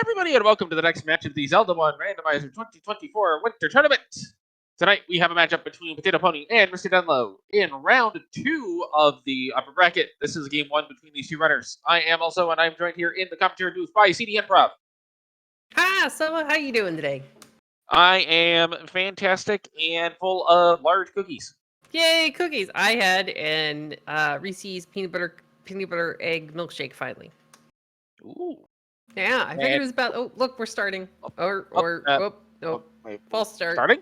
everybody, and welcome to the next match of the Zelda 1 Randomizer 2024 Winter Tournament. Tonight, we have a matchup between Potato Pony and MrDunlo in round 2 of the upper bracket. This is game 1 between these two runners. I'm joined here in the commentary booth by CD Improv. Hi, so how you doing today? I am fantastic and full of large cookies. Yay, cookies! I had an Reese's peanut butter egg milkshake finally. Ooh. Yeah, I figured it was about. Oh, look, we're starting. False start. Starting?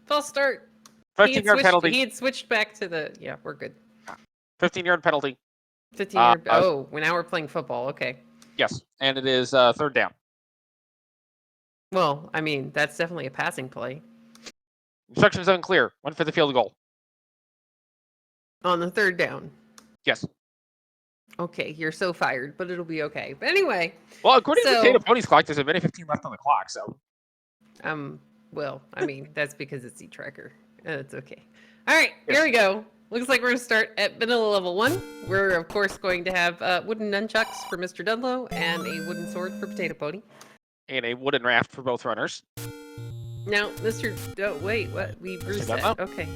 False start. 15-yard penalty. He had switched back to the. Yeah, we're good. 15-yard penalty. 15-yard. Well, now we're playing football. Okay. Yes, and it is third down. Well, I mean, that's definitely a passing play. Instructions unclear. One for the field goal. On the third down. Yes. Okay, you're so fired, but it'll be okay. But anyway. Well, according to Potato Pony's clock, there's a minute 15 left on the clock, so. Well, I mean, that's because it's Z-Tracker. It's okay. All right, Here we go. Looks like we're going to start at vanilla level 1. We're, of course, going to have wooden nunchucks for MrDunlo and a wooden sword for Potato Pony. And a wooden raft for both runners. Now, wait, what? We reset. Okay.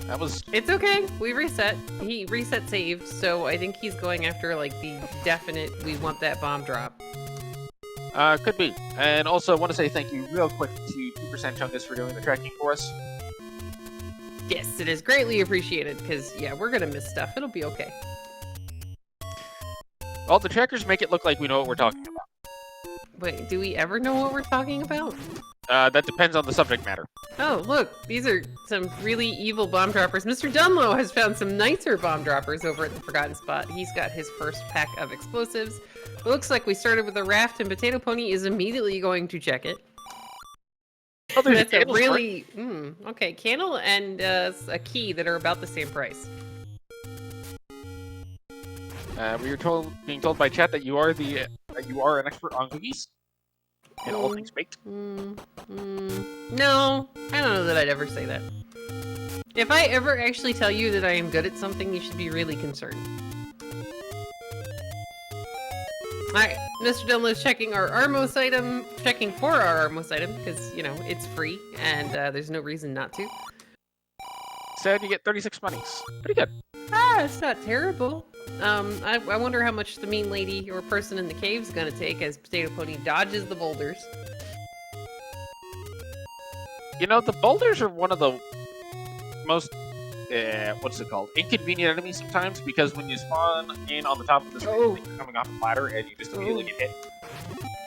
That was... It's okay. We reset. He reset saved, so I think he's going after, like, the definite, we want that bomb drop. Could be. And also, I want to say thank you real quick to 2% Chungus for doing the tracking for us. Yes, it is greatly appreciated, because, yeah, we're going to miss stuff. It'll be okay. Well, the trackers make it look like we know what we're talking about. Wait, do we ever know what we're talking about? That depends on the subject matter. Oh, look, these are some really evil bomb droppers. MrDunlo has found some nicer bomb droppers over at the Forgotten Spot. He's got his first pack of explosives. It looks like we started with a raft, and Potato Pony is immediately going to check it. Oh, there's That's a really... okay, candle and a key that are about the same price. We were being told by chat that you are an expert on cookies and all things baked. No, I don't know that I'd ever say that. If I ever actually tell you that I am good at something, you should be really concerned. Alright, MrDunlo is checking our Armos item, checking for our Armos item, because, you know, it's free, and there's no reason not to. Said you get 36 monies. Pretty good. Ah, it's not terrible. I wonder how much the mean lady or person in the cave is going to take as Potato Pony dodges the boulders. You know, the boulders are one of the most, inconvenient enemies sometimes, because when you spawn in on the top of the screen, you're coming off a ladder and you just immediately get hit.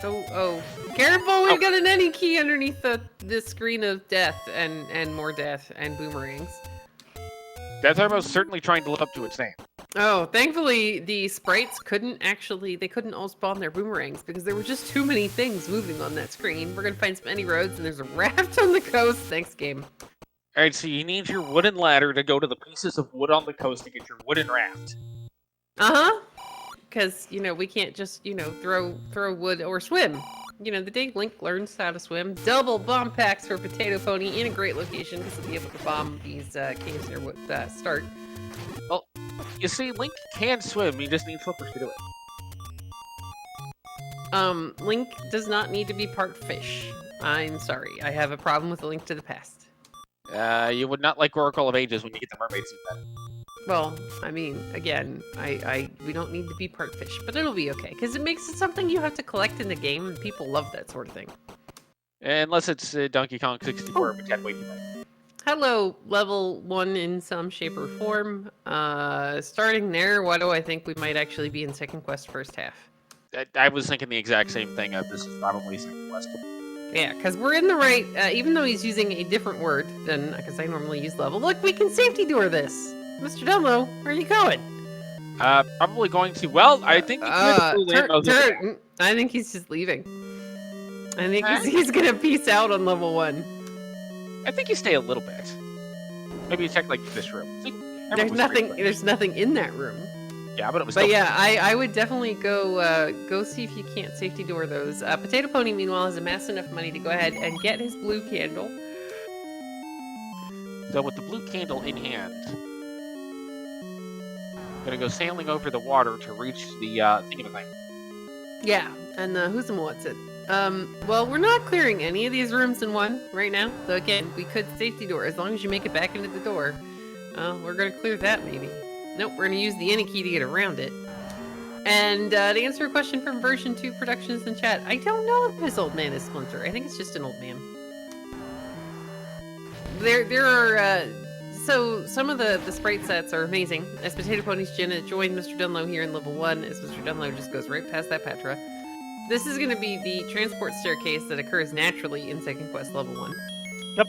Oh. Careful, we've got an any key underneath the screen of death and more death and boomerangs. That's almost certainly trying to live up to its name. Oh, thankfully the sprites couldn't all spawn their boomerangs because there were just too many things moving on that screen. We're gonna find some any roads and there's a raft on the coast. Thanks, game. Alright, so you need your wooden ladder to go to the pieces of wood on the coast to get your wooden raft. Uh-huh. Because, you know, we can't just, you know, throw wood or swim. You know, the day Link learns how to swim, double bomb packs for Potato Pony in a great location because he'll be able to bomb these caves near start. Well, you see, Link can swim, he just needs flippers to do it. Link does not need to be part fish. I'm sorry, I have a problem with the Link to the Past. You would not like Oracle of Ages when you get the mermaid suit then. Well, I mean, again, we don't need to be part fish, but it'll be okay, because it makes it something you have to collect in the game, and people love that sort of thing. Unless it's Donkey Kong 64, which had way too much. Hello, level 1 in some shape or form. Starting there, why do I think we might actually be in Second Quest first half? I was thinking the exact same thing. This is probably Second Quest. Yeah, because we're in the right, even though he's using a different word than, because I normally use level. Look, we can safety door this! MrDunlo, where are you going? Probably going to, well, I think I think he's just leaving. I think he's gonna peace out on level 1. I think you stay a little bit. Maybe you check, like, this room. See, there's nothing in that room. Yeah, but it was But yeah, I would definitely go see if you can't safety door those. Potato Pony, meanwhile, has amassed enough money to go ahead and get his blue candle. So with the blue candle in hand, I'm gonna go sailing over the water to reach the thing. Yeah, and who's and what's it? Well, we're not clearing any of these rooms in one right now. So again, we could safety door as long as you make it back into the door. We're gonna clear that maybe. Nope, we're gonna use the any key to get around it. And to answer a question from version 2 Productions in chat, I don't know if this old man is Splinter. I think it's just an old man. There are so some of the sprite sets are amazing. As Potato Pony's Jenna joined MrDunlo here in level 1, as MrDunlo just goes right past that Patra. This is going to be the transport staircase that occurs naturally in Second Quest level 1. Yep.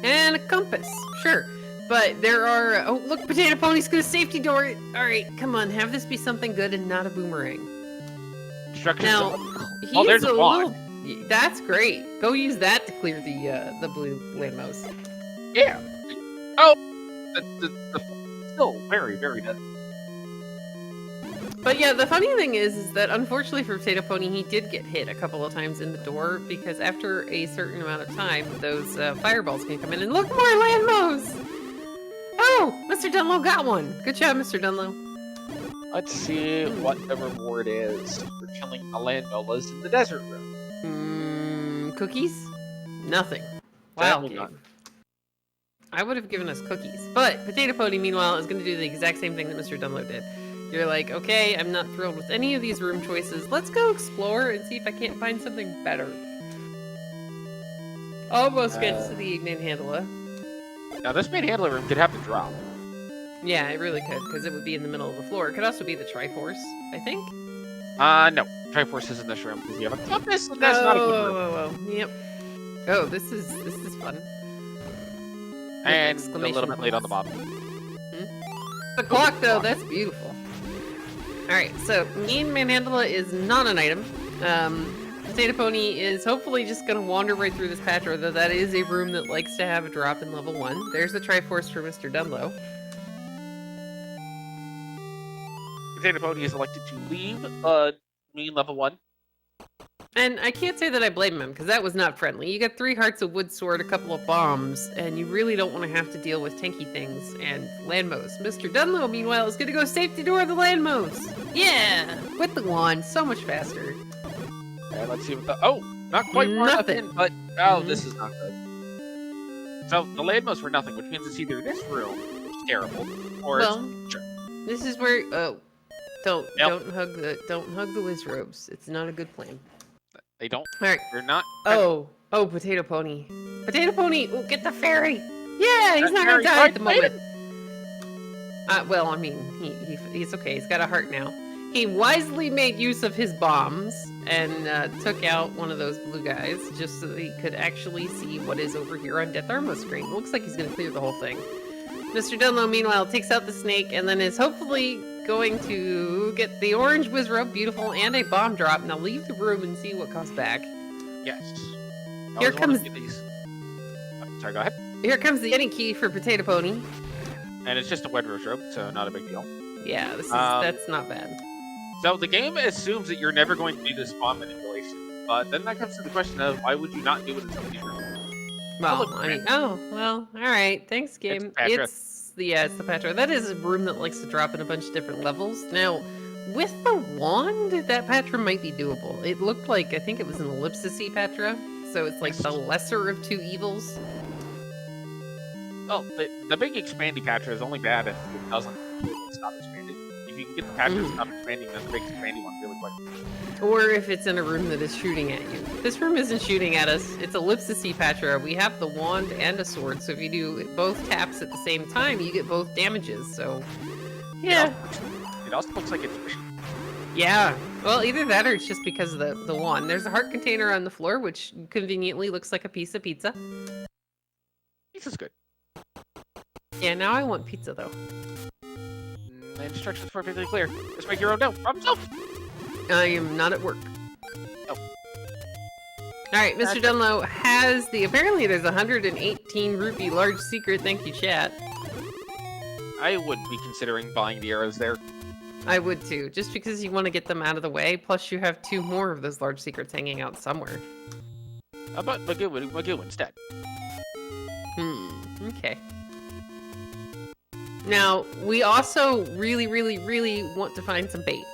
And a compass, sure. But there are... Oh, look, Potato Pony's got a safety door. Alright, come on, have this be something good and not a boomerang. Now, oh, there's a wand. That's great. Go use that to clear the blue landmouse. Yeah. Oh, the still very, very dead. But yeah, the funny thing is that unfortunately for Potato Pony, he did get hit a couple of times in the door because after a certain amount of time, those fireballs can come in and look, more landmouse! Oh, MrDunlo got one. Good job, MrDunlo. Let's see what the reward is for killing a landmillas in the desert room. Cookies? Nothing. Wow, game. I would have given us cookies. But Potato Pony, meanwhile, is going to do the exact same thing that MrDunlo did. You're like, okay, I'm not thrilled with any of these room choices. Let's go explore and see if I can't find something better. Almost gets to the manhandler. Now, this manhandler room could have to drop. Yeah, it really could, because it would be in the middle of the floor. It could also be the Triforce, I think. No. Triforce is in this room because you have a compass, and that's not a good room. Yep. Oh, this is fun. And a little bit late on the bottom. The clock, though, that's beautiful. Alright, so Mean Manhandla is not an item. Potato Pony is hopefully just going to wander right through this patch, though that is a room that likes to have a drop in level 1. There's the Triforce for MrDunlo. Potato Pony is elected to leave Mean level 1. And I can't say that I blame him, because that was not friendly. You got 3 hearts of wood sword, a couple of bombs, and you really don't want to have to deal with tanky things and landmouse. MrDunlo, meanwhile, is going to go safety door the landmouse. Yeah! With the wand, so much faster. And let's see what the... Oh! Not quite far enough in, but... Oh, this is not good. So, the landmouse for nothing, which means it's either this room, which is terrible, or sure. This is where... Oh. Don't hug the Wizrobes. It's not a good plan. They don't. All right. They're not. Oh, Potato Pony. Potato Pony, oh, get the fairy. Yeah, he's not gonna die at the moment. Well, I mean, he's okay. He's got a heart now. He wisely made use of his bombs and took out one of those blue guys just so that he could actually see what is over here on Death Armo's screen. It looks like he's gonna clear the whole thing. MrDunlo, meanwhile, takes out the snake and then is hopefully going to get the orange Wizrobe, beautiful, and a bomb drop. Now leave the room and see what comes back. Yes. Here comes... Sorry, go ahead. Here comes the any key for Potato Pony. And it's just a wet rose robe, so not a big deal. Yeah, that's not bad. So the game assumes that you're never going to do this spawn manipulation, but then that comes to the question of why would you not do it in somebody's room? Well, I mean, all right, thanks, game. It's the Patra. That is a room that likes to drop in a bunch of different levels. Now, with the wand, that Patra might be doable. It looked like, I think it was an ellipsis-y Patra, so it's like the lesser of 2 evils. Well, the big expandy Patra is only bad if it doesn't stop expanding. If you can get the Patra to stop expanding, then the big expandy one really quick. Or if it's in a room that is shooting at you. This room isn't shooting at us. It's ellipsis-y Patra. We have the wand and a sword, so if you do both taps at the same time, you get both damages, so... Yeah. It also looks like it's pushing. Yeah. Well, either that or it's just because of the wand. There's a heart container on the floor, which conveniently looks like a piece of pizza. Pizza's good. Yeah, now I want pizza, though. The instructions are perfectly clear. Just make your own dough. Problem solved. I am not at work. Oh. Alright, MrDunlo has the... Apparently there's 118 rupee large secret. Thank you, chat. I would be considering buying the arrows there. I would too, just because you want to get them out of the way, plus you have 2 more of those large secrets hanging out somewhere. How about Magoo instead? Okay. Now, we also really want to find some bait.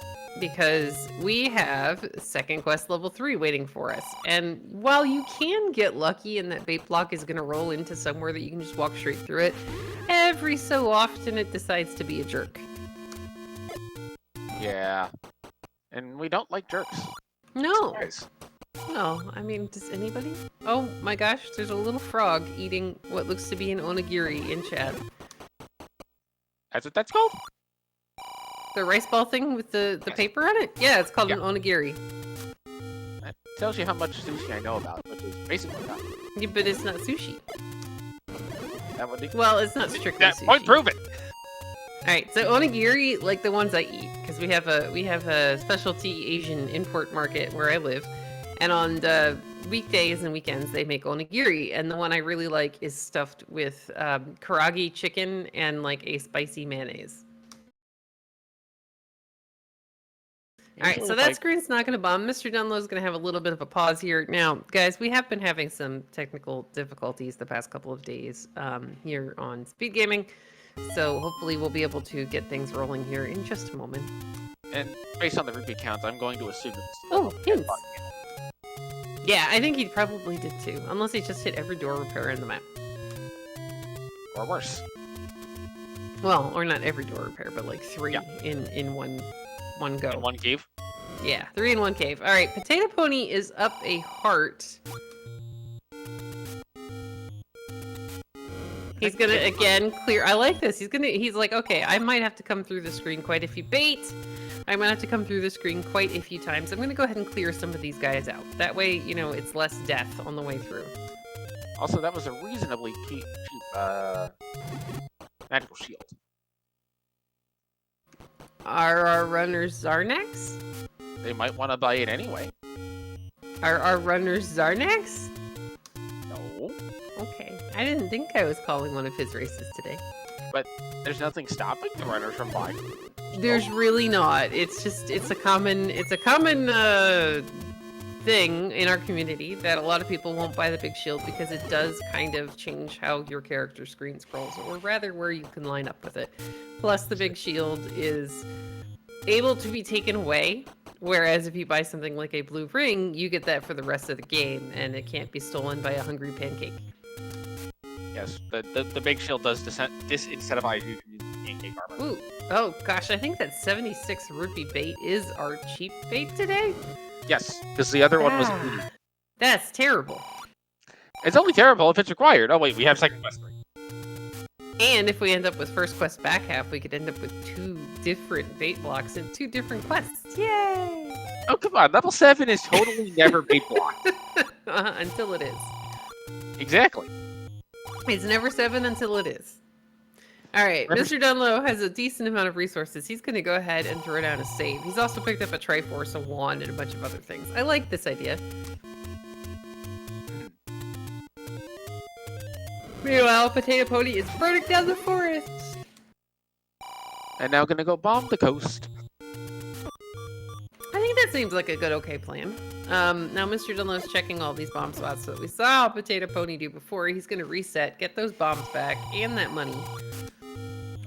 because we have second quest level 3 waiting for us. And while you can get lucky and that bait block is going to roll into somewhere that you can just walk straight through it, every so often it decides to be a jerk. Yeah. And we don't like jerks. No. Guys. No, I mean, does anybody? Oh my gosh, there's a little frog eating what looks to be an onigiri in chat. That's what that's called? The rice ball thing with the Yes. paper on it? Yeah, it's called Yeah. an onigiri. That tells you how much sushi I know about, which is basically nothing. Yeah, but it's not sushi. That would be... Well, it's not strictly That sushi. point prove it! Alright, so onigiri, like the ones I eat, because we have a specialty Asian import market where I live, and on the weekdays and weekends they make onigiri, and the one I really like is stuffed with karaage chicken and like a spicy mayonnaise. Alright, so that screen's not going to bomb. MrDunlo is going to have a little bit of a pause here. Now, guys, we have been having some technical difficulties the past couple of days here on SpeedGaming, so hopefully we'll be able to get things rolling here in just a moment. And based on the repeat counts, I'm going to assume it's... Oh, hints! Yeah, I think he probably did too, unless he just hit every door repair in the map. Or worse. Well, or not every door repair, but like 3 Yeah. in one go. In one cave. Yeah, 3 in one cave. All right, Potato Pony is up a heart. He's gonna again clear. I like this. He's like, okay, I might have to come through the screen quite a few bait. I might have to come through the screen quite a few times. I'm gonna go ahead and clear some of these guys out. That way, you know, it's less death on the way through. Also, that was a reasonably cheap magical shield. Are our runners Zarnax? They might want to buy it anyway. Are our runners Zarnax? No. Okay. I didn't think I was calling one of his races today. But there's nothing stopping the runners from buying it. There's really not. It's just, it's a common thing in our community that a lot of people won't buy the big shield because it does kind of change how your character screen scrolls, or rather where you can line up with it. Plus the big shield is able to be taken away, whereas if you buy something like a blue ring, you get that for the rest of the game and it can't be stolen by a hungry pancake. Yes, the big shield does disincentivize you from using pancake armor. Ooh, oh gosh, I think that 76 rupee bait is our cheap bait today. Yes, because the other one was... That's terrible. It's only terrible if it's required. Oh wait, we have second quest 3. And if we end up with first quest back half, we could end up with 2 different bait blocks and 2 different quests. Yay! Oh come on, level 7 is totally never bait blocked. Until it is. Exactly. It's never 7 until it is. Alright, MrDunlo has a decent amount of resources. He's going to go ahead and throw down a save. He's also picked up a Triforce, a wand, and a bunch of other things. I like this idea. Meanwhile, Potato Pony is burning down the forest. And now gonna go bomb the coast. I think that seems like a good, okay plan. Now MrDunlo's checking all these bomb spots that we saw Potato Pony do before. He's going to reset, get those bombs back, and that money.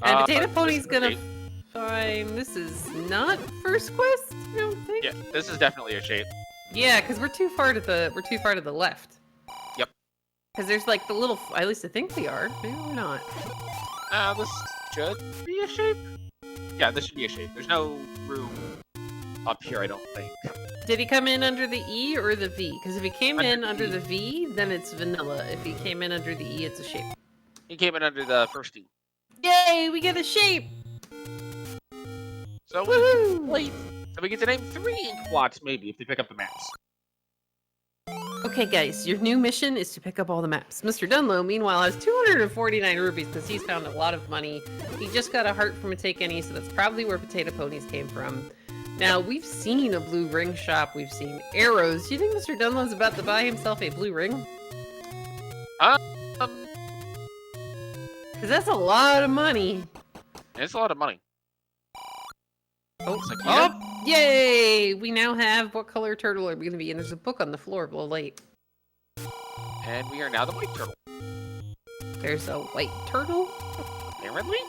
And Potato Pony's gonna find... This is not first quest, I don't think. Yeah, this is definitely a shape. Yeah, because we're too far to the left. Yep. Because there's like the little... At least I think we are. Maybe we're not. This should be a shape. Yeah, this should be a shape. There's no room up here, I don't think. Did he come in under the E or the V? Because if he came in under the V, then it's vanilla. If he came in under the E, it's a shape. He came in under the first E. Yay, we get a shape! So Woohoo! we get to name 3 ink blots, maybe, if they pick up the maps. Okay, guys, your new mission is to pick up all the maps. MrDunlo, meanwhile, has 249 rupees because he's found a lot of money. He just got a heart from a Take Any, so that's probably where Potato Ponies came from. Now, we've seen a blue ring shop. We've seen arrows. Do you think MrDunlo's about to buy himself a blue ring? Because that's a lot of money. It's a lot of money. Oh, yay! We now have... What color turtle are we going to be? And there's a book on the floor below late. And we are now the white turtle. There's a white turtle? Apparently?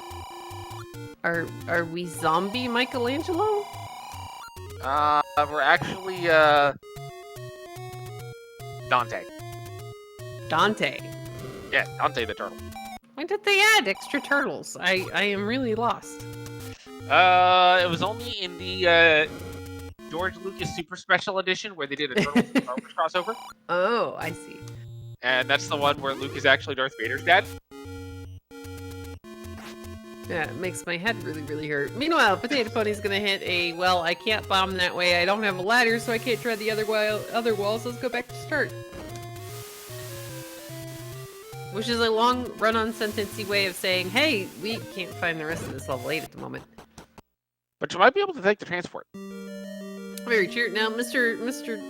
Are we zombie Michelangelo? We're actually, Dante. Dante. Yeah, Dante the turtle. Why did they add extra turtles? I am really lost. It was only in the, George Lucas Super Special Edition where they did a Turtles and Star Wars crossover. Oh, I see. And that's the one where Luke is actually Darth Vader's dad. Yeah, it makes my head really, really hurt. Meanwhile, Potato Pony's gonna hit a, well, I can't bomb that way. I don't have a ladder, so I can't try the other walls. Let's go back to start. Which is a long run-on sentencey way of saying, hey, we can't find the rest of this level 8 at the moment. But you might be able to take the transport. Very true. Now, Mr.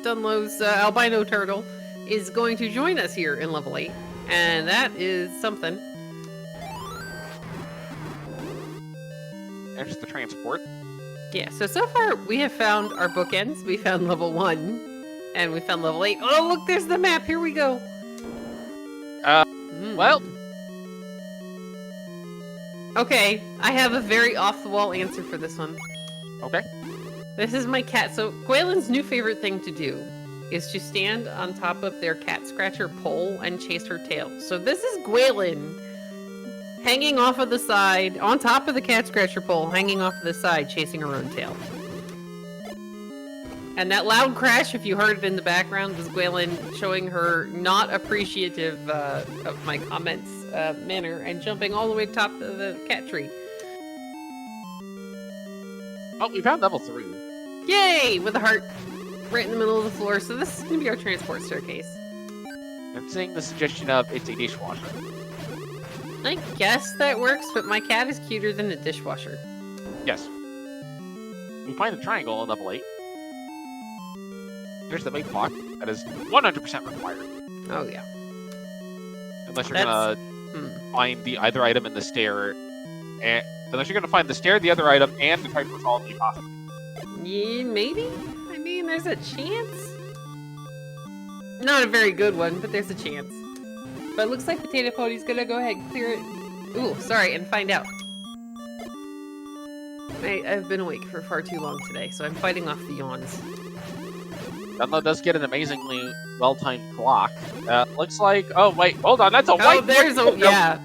Dunlo's albino turtle is going to join us here in level 8, and that is something. There's the transport. Yeah, so far we have found our bookends. We found level 1, and we found level 8. Oh, look, there's the map. Here we go. Well. Okay, I have a very off-the-wall answer for this one. Okay. This is my cat. So, Gwaelin's new favorite thing to do is to stand on top of their cat scratcher pole and chase her tail. So this is Gwaelin hanging off of the side, on top of the cat scratcher pole, hanging off of the side, chasing her own tail. And that loud crash, if you heard it in the background, was Gwaelin showing her not appreciative of my comments manner and jumping all the way to top of the cat tree. Oh, we found level 3. Yay! With a heart right in the middle of the floor. So this is going to be our transport staircase. I'm seeing the suggestion of it's a dishwasher. I guess that works, but my cat is cuter than a dishwasher. Yes. We find the triangle in level 8. There's the main block. That is 100% required. Oh, yeah. Unless you're gonna find the other item in the stair. Unless you're gonna find the stair, the other item, and the Triforce all in the possible. Yeah, maybe? I mean, there's a chance? Not a very good one, but there's a chance. But it looks like Potato Pony's gonna go ahead and clear it. Ooh, sorry, and find out. I've been awake for far too long today, so I'm fighting off the yawns. Dunlo does get an amazingly well-timed clock. Looks like... Oh, wait, hold on, that's a white... Oh, there's a...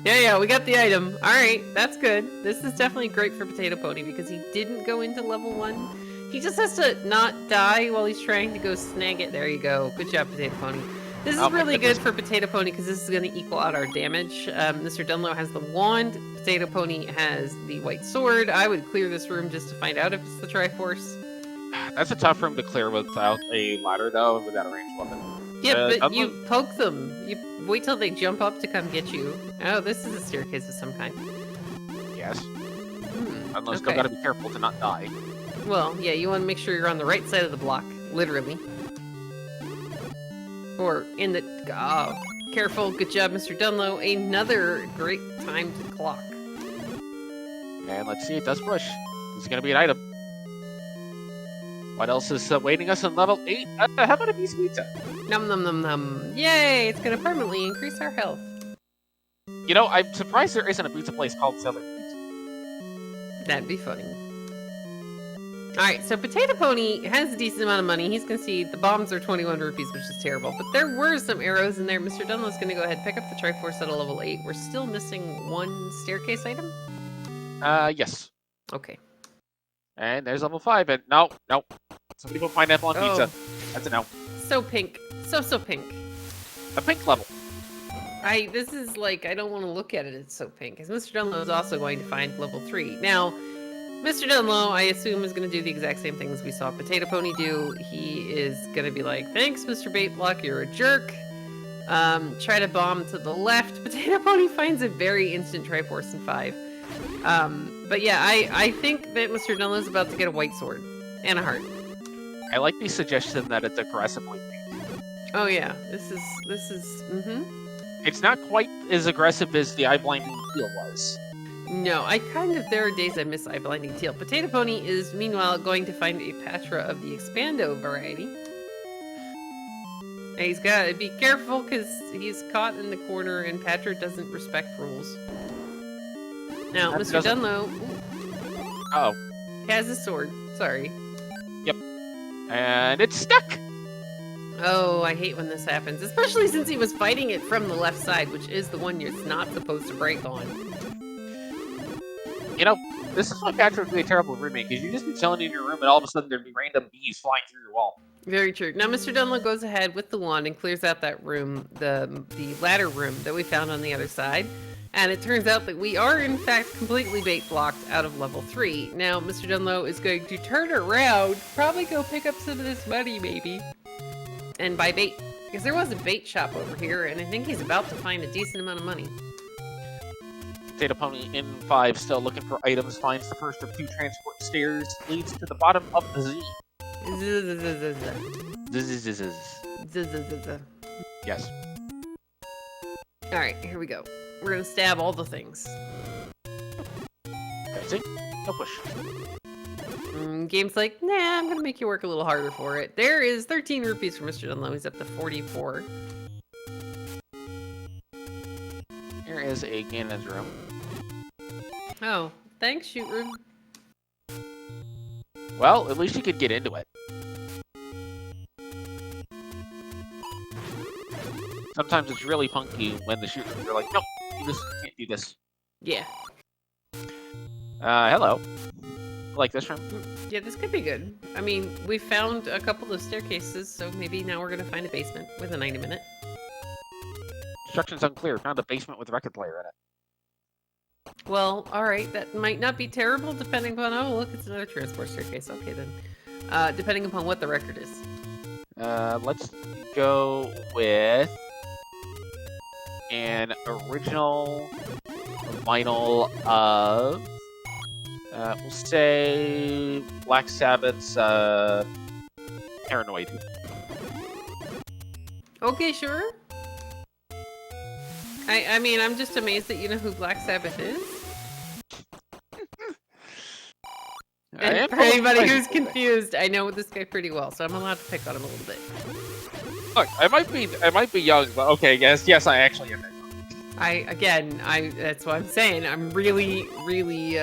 Yeah, we got the item. Alright, that's good. This is definitely great for Potato Pony because he didn't go into level 1. He just has to not die while he's trying to go snag it. There you go. Good job, Potato Pony. This is really good for Potato Pony because this is going to equal out our damage. Mr. Dunlo has the wand. Potato Pony has the white sword. I would clear this room just to find out if it's the Triforce. That's a tough room to clear without a ladder, though, and without a ranged weapon. Yeah, but you poke them. You wait till they jump up to come get you. Oh, this is a staircase of some kind. Yes. Dunlo's still got to be careful to not die. Well, yeah, you want to make sure you're on the right side of the block, literally. Or in the... Oh, careful. Good job, Mr. Dunlo. Another great timed clock. And let's see, it does push. This is going to be an item. What else is waiting us in level 8? How about a piece of pizza? Num num num num. Yay! It's going to permanently increase our health. You know, I'm surprised there isn't a pizza place called Southern Pizza. That'd be funny. Alright, so Potato Pony has a decent amount of money. He's going to see the bombs are 21 rupees, which is terrible. But there were some arrows in there. Mr. Dunlo's going to go ahead and pick up the Triforce at a level 8. We're still missing one staircase item? Yes. Okay. And there's level 5, and no. Some people pineapple on pizza. That's a no. So pink. So pink. A pink level. This is like, I don't want to look at it, it's so pink. Because Mr. Dunlo is also going to find level 3. Now, Mr. Dunlo, I assume, is going to do the exact same things we saw Potato Pony do. He is going to be like, thanks, Mr. Baitblock, you're a jerk. Try to bomb to the left. Potato Pony finds a very instant Triforce in 5. But yeah, I think that Mr. Dunlo is about to get a white sword. And a heart. I like the suggestion that it's aggressively pink. Oh yeah, this is, It's not quite as aggressive as the eye-blinding teal was. No, there are days I miss Eye Blinding Teal. Potato Pony is, meanwhile, going to find a Patra of the Expando variety. And he's got to be careful, because he's caught in the corner, and Patra doesn't respect rules. Now, Mr. Dunlo... Uh-oh. Has a sword. Sorry. Yep. And it's stuck! Oh, I hate when this happens, especially since he was fighting it from the left side, which is the one you're not supposed to break on. You know, this is why Patrick would be a terrible roommate, because you'd just be chilling in your room and all of a sudden there'd be random bees flying through your wall. Very true. Now, Mr. Dunlo goes ahead with the wand and clears out that room, the ladder room that we found on the other side. And it turns out that we are, in fact, completely bait blocked out of level 3. Now, Mr. Dunlo is going to turn around, probably go pick up some of this money, maybe, and buy bait. Because there was a bait shop over here, and I think he's about to find a decent amount of money. Potato Pony in 5, still looking for items, finds the first of 2 transport stairs, leads to the bottom of the Z. Yes. Alright, here we go. We're gonna stab all the things. Okay, see? No push. Game's like, nah, I'm gonna make you work a little harder for it. There is 13 rupees for Mr. Dunlo. He's up to 44. Here is a Ganon's room. Oh, thanks, shoot room. Well, at least you could get into it. Sometimes it's really funky when the shoot rooms are like, nope, you just can't do this. Yeah. Hello. Like this room? Yeah, this could be good. I mean, we found a couple of staircases, so maybe now we're gonna find a basement with an item in it. Instructions unclear. Found a basement with a record player in it. Well, alright, that might not be terrible depending upon... Oh, look, it's another transport staircase. Okay, then. Depending upon what the record is. Let's go with an original vinyl of... we'll say Black Sabbath's Paranoid. Okay, sure. I mean, I'm just amazed that you know who Black Sabbath is. And for anybody who's confused, I know this guy pretty well, so I'm allowed to pick on him a little bit. Look, I might be young, but okay, yes, I actually am. That's what I'm saying. I'm really, really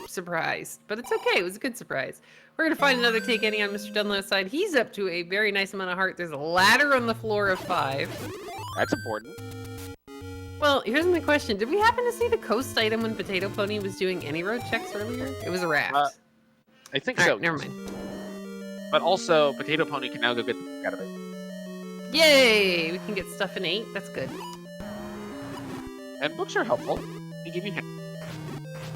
surprised, but it's okay. It was a good surprise. We're gonna find another take any on Mr. Dunlow's side. He's up to a very nice amount of heart. There's a ladder on the floor of 5. That's important. Well, here's my question. Did we happen to see the coast item when Potato Pony was doing any road checks earlier? It was a raft. I think All so. right, never mind. But also, Potato Pony can now go get the book out of it. Yay! We can get stuff in 8. That's good. And books are helpful. They give you hints.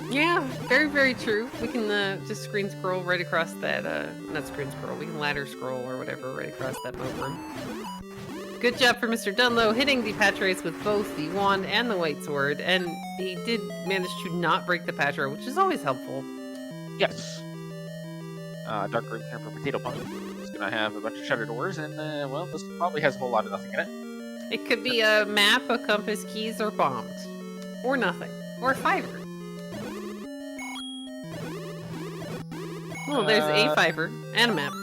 Yeah, very, very true. We can just screen scroll right across that, not screen scroll, we can ladder scroll or whatever right across that moat room. Good job for Mr. Dunlo hitting the patch race with both the wand and the white sword, and he did manage to not break the patch row, which is always helpful. Yes. Dark room here for Potato Pony. It's gonna have a bunch of shutter doors, and well, this probably has a whole lot of nothing in it. It could be a map, a compass, keys, or bombs. Or nothing. Or a fiver. Well, there's a fiver and a map.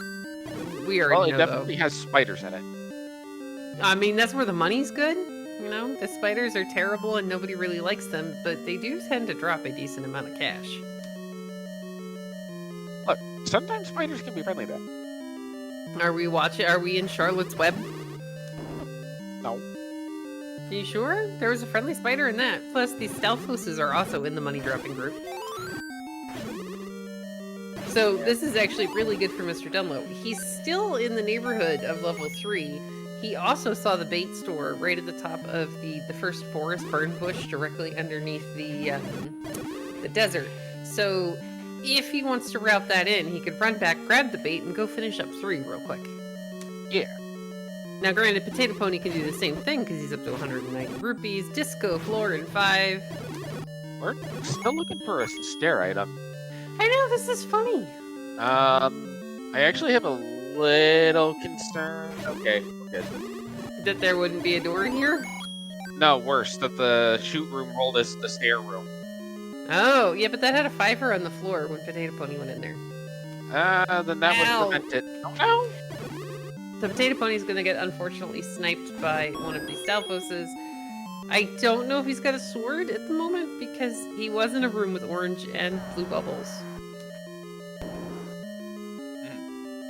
We already Well, it know, definitely has spiders in it. I mean, that's where the money's good. You know, the spiders are terrible and nobody really likes them, but they do tend to drop a decent amount of cash. Look, sometimes spiders can be friendly though. Are we in Charlotte's Web? No. Are you sure? There was a friendly spider in that. Plus, these Stalfoses are also in the money dropping group. So this is actually really good for Mr. Dunlo. He's still in the neighborhood of level 3. He also saw the bait store right at the top of the first forest burn bush directly underneath the desert. So if he wants to route that in, he could run back, grab the bait, and go finish up 3 real quick. Yeah. Now granted, Potato Pony can do the same thing because he's up to 190 rupees. Disco floor in 5. We're still looking for a stair item. I know, this is funny. I actually have a little concern. Okay, we're good. That there wouldn't be a door here? No, worse, that the shoot room rolled as the stair room. Oh, yeah, but that had a fiver on the floor when Potato Pony went in there. Then that would prevent it. Oh no! The Potato Pony's gonna get unfortunately sniped by one of these Stalfoses. I don't know if he's got a sword at the moment because he was in a room with orange and blue bubbles.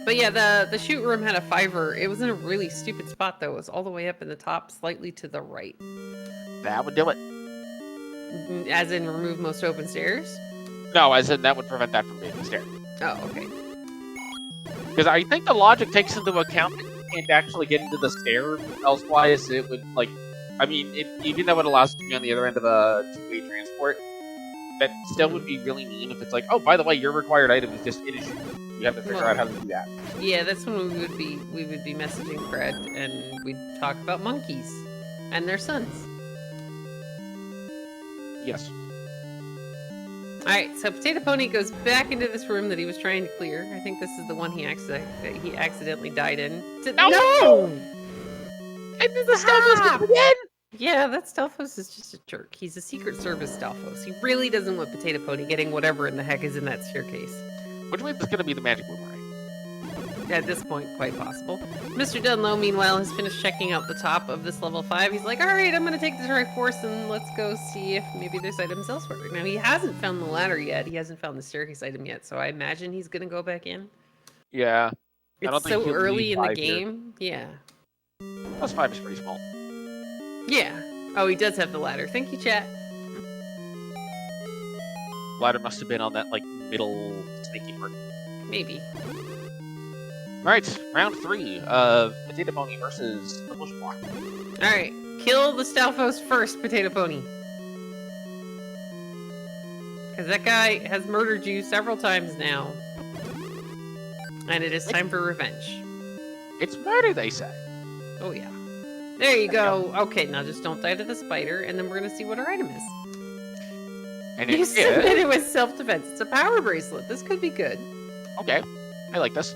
But yeah, the shoot room had a 5-er. It was in a really stupid spot though. It was all the way up in the top, slightly to the right. That would do it. As in remove most open stairs? No, as in that would prevent that from being a stair. Oh, okay. Because I think the logic takes into account that you can't actually get into the stair. Elsewise, it would, like... I mean, even though it allows you to be on the other end of a two-way transport, that still would be really mean if it's like, oh, by the way, your required item is just in a shoe. You have to figure out how to do that. Yeah, that's when we would be messaging Fred and we'd talk about monkeys and their sons. Yes. Alright, so Potato Pony goes back into this room that he was trying to clear. I think this is the one he accidentally died in. No! And then the Stalfos again! Yeah, that Stalfos is just a jerk. He's a Secret Service Stalfos. He really doesn't want Potato Pony getting whatever in the heck is in that staircase. Which means it's going to be the magic boomerang. At this point, quite possible. Mr. Dunlo, meanwhile, has finished checking out the top of this level 5. He's like, alright, I'm going to take the Triforce and let's go see if maybe there's items elsewhere. Now, he hasn't found the ladder yet. He hasn't found the staircase item yet, so I imagine he's going to go back in. Yeah. It's so early in the game. Yeah. Plus 5 is pretty small. Yeah. Oh, he does have the ladder. Thank you, chat. Ladder must have been on that, like, middle sneaky part. Maybe. Alright, round 3 of Potato Pony versus the Bush Block. Alright, kill the Stalfos first, Potato Pony. Because that guy has murdered you several times now. And it is time for revenge. It's murder, they say. Oh, yeah. There you go. Okay, now just don't die to the spider, and then we're going to see what our item is. And You submitted with self-defense. It's a power bracelet. This could be good. Okay, I like this.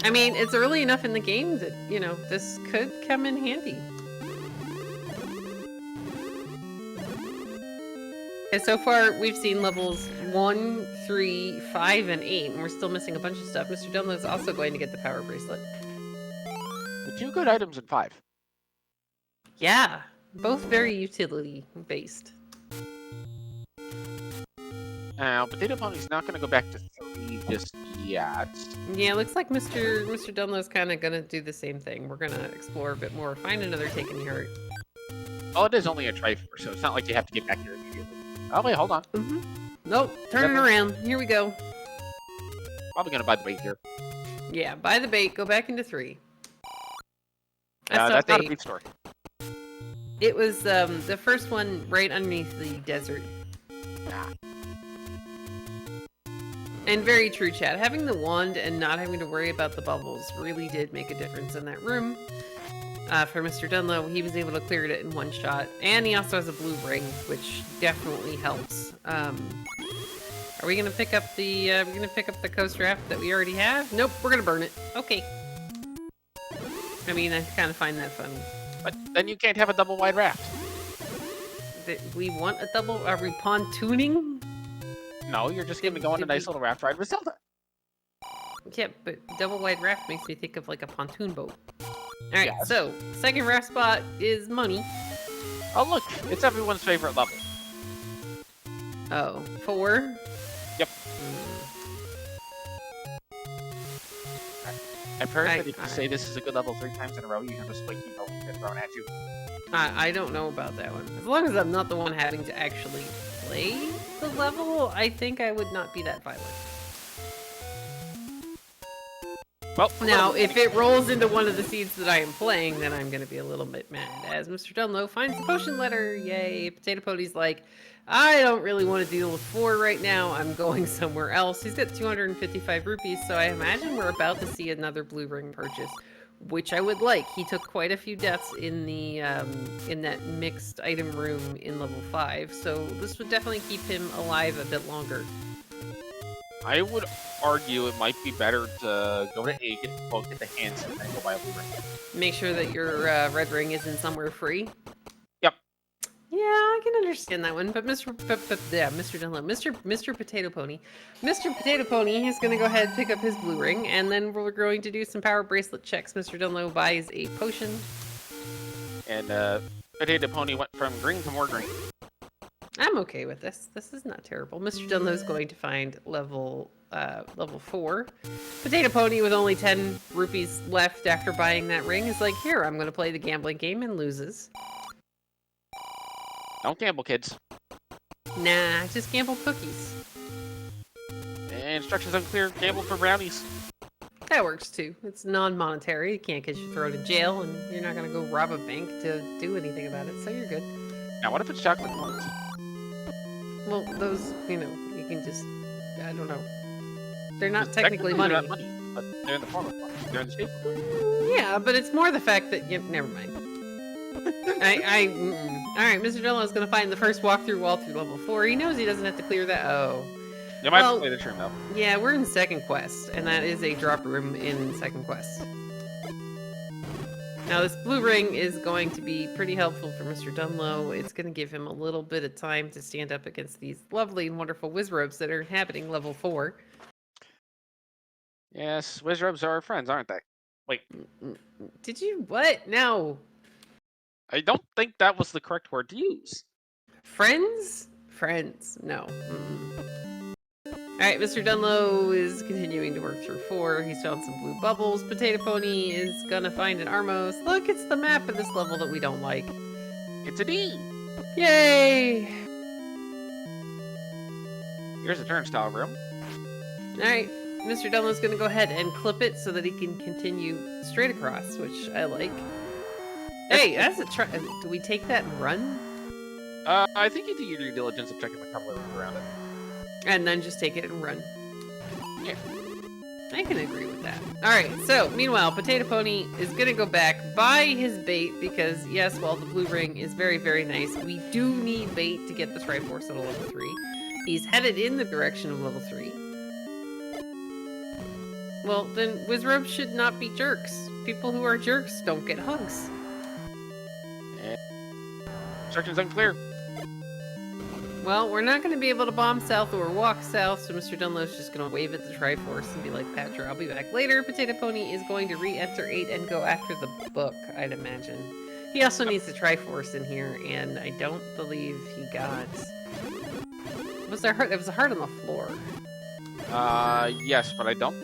I mean, it's early enough in the game that, you know, this could come in handy. And so far, we've seen levels 1, 3, 5, and 8, and we're still missing a bunch of stuff. Mr. Dunlo is also going to get the power bracelet. The 2 good items in 5. Yeah, both very utility-based. Now, Potato Pony's not going to go back to 3 just yet. Yeah, it looks like Mr. Dunlo's kind of going to do the same thing. We're going to explore a bit more, find another Taken Heart. Oh, it is only a Triforce, so it's not like you have to get back here immediately. Oh, wait, hold on. Nope, turn it around. Here we go. Probably going to buy the bait here. Yeah, buy the bait, go back into 3. That's not a beat story. It was the first one right underneath the desert. Ah. And very true, chat. Having the wand and not having to worry about the bubbles really did make a difference in that room. For Mr. Dunlo, he was able to clear it in one shot. And he also has a blue ring, which definitely helps. Are we gonna pick up the coast raft that we already have? Nope, we're gonna burn it. Okay. I mean, I kind of find that funny. But then you can't have a double wide raft. We want a double... Are we pontooning? No, you're just going to go on a nice little raft ride with Zelda. Yeah, but double wide raft makes me think of like a pontoon boat. Alright, Yes. So, second raft spot is money. Oh, look, it's everyone's favorite level. Oh, 4? Yep. I've heard that if you say this is a good level 3 times in a row, you have a spiky belt get thrown at you. I don't know about that one. As long as I'm not the one having to actually play the level, I think I would not be that violent. Well, now, if it rolls into one of the seeds that I am playing, then I'm going to be a little bit mad. As Mr. Dunlo finds the potion letter, yay! Potato Pony's like, I don't really want to deal with 4 right now. I'm going somewhere else. He's got 255 rupees, so I imagine we're about to see another blue ring purchase, which I would like. He took quite a few deaths in the in that mixed item room in level 5, so this would definitely keep him alive a bit longer. I would argue it might be better to go to A, get the boat, get the hands, and then go buy a blue ring. Make sure that your red ring isn't somewhere free. Yep. Yeah, I can understand that one, but Mr. Dunlo, Mr. Potato Pony. Mr. Potato Pony is going to go ahead and pick up his blue ring, and then we're going to do some power bracelet checks. Mr. Dunlo buys a potion. And Potato Pony went from green to more green. I'm okay with this. This is not terrible. Mr. Dunlo is going to find level level 4. Potato Pony with only 10 rupees left after buying that ring is like, here, I'm going to play the gambling game, and loses. Don't gamble, kids. Nah, just gamble cookies. Instructions unclear. Gamble for brownies. That works too. It's non-monetary. You can't get you thrown in jail, and you're not going to go rob a bank to do anything about it, so you're good. Now, what if it's chocolate coins? Well, those, you can just, I don't know. They're not Because technically money. They're not money, but they're in the form of money. They're in the shape of money. Yeah, but it's more the fact that, never mind. Alright, Mr. Dunlo is going to find the first walkthrough wall through level 4. He knows he doesn't have to clear that. Oh. You might have to play the turn, though. Yeah, we're in second quest, and that is a drop room in second quest. Now, this blue ring is going to be pretty helpful for Mr. Dunlo. It's going to give him a little bit of time to stand up against these lovely and wonderful Wizrobes that are inhabiting level 4. Yes, Wizrobes are our friends, aren't they? Wait. Did you... What? No. I don't think that was the correct word to use. Friends? Friends. No. Alright, Mr. Dunlo is continuing to work through 4. He's found some blue bubbles. Potato Pony is gonna find an Armos. Look, it's the map of this level that we don't like. It's a D. Yay! Here's a turnstile room. Alright, Mr. Dunlo's gonna go ahead and clip it so that he can continue straight across, which I like. Hey, that's a try. Do we take that and run? I think you do your due diligence of checking the cover around it. And then just take it and run. Yeah. I can agree with that. Alright, so, meanwhile, Potato Pony is gonna go back, buy his bait, because, yes, while the blue ring is very, very nice, we do need bait to get the Triforce at a level 3. He's headed in the direction of level 3. Well, then Wizrobes should not be jerks. People who are jerks don't get hugs. Instructions unclear. Well, we're not going to be able to bomb south or walk south, so Mr. Dunlo's just going to wave at the Triforce and be like, Patra, I'll be back later. Potato Pony is going to re-enter 8 and go after the book, I'd imagine. He also needs the Triforce in here, and I don't believe he got... Was there heart? There was a heart on the floor. Yes, but I don't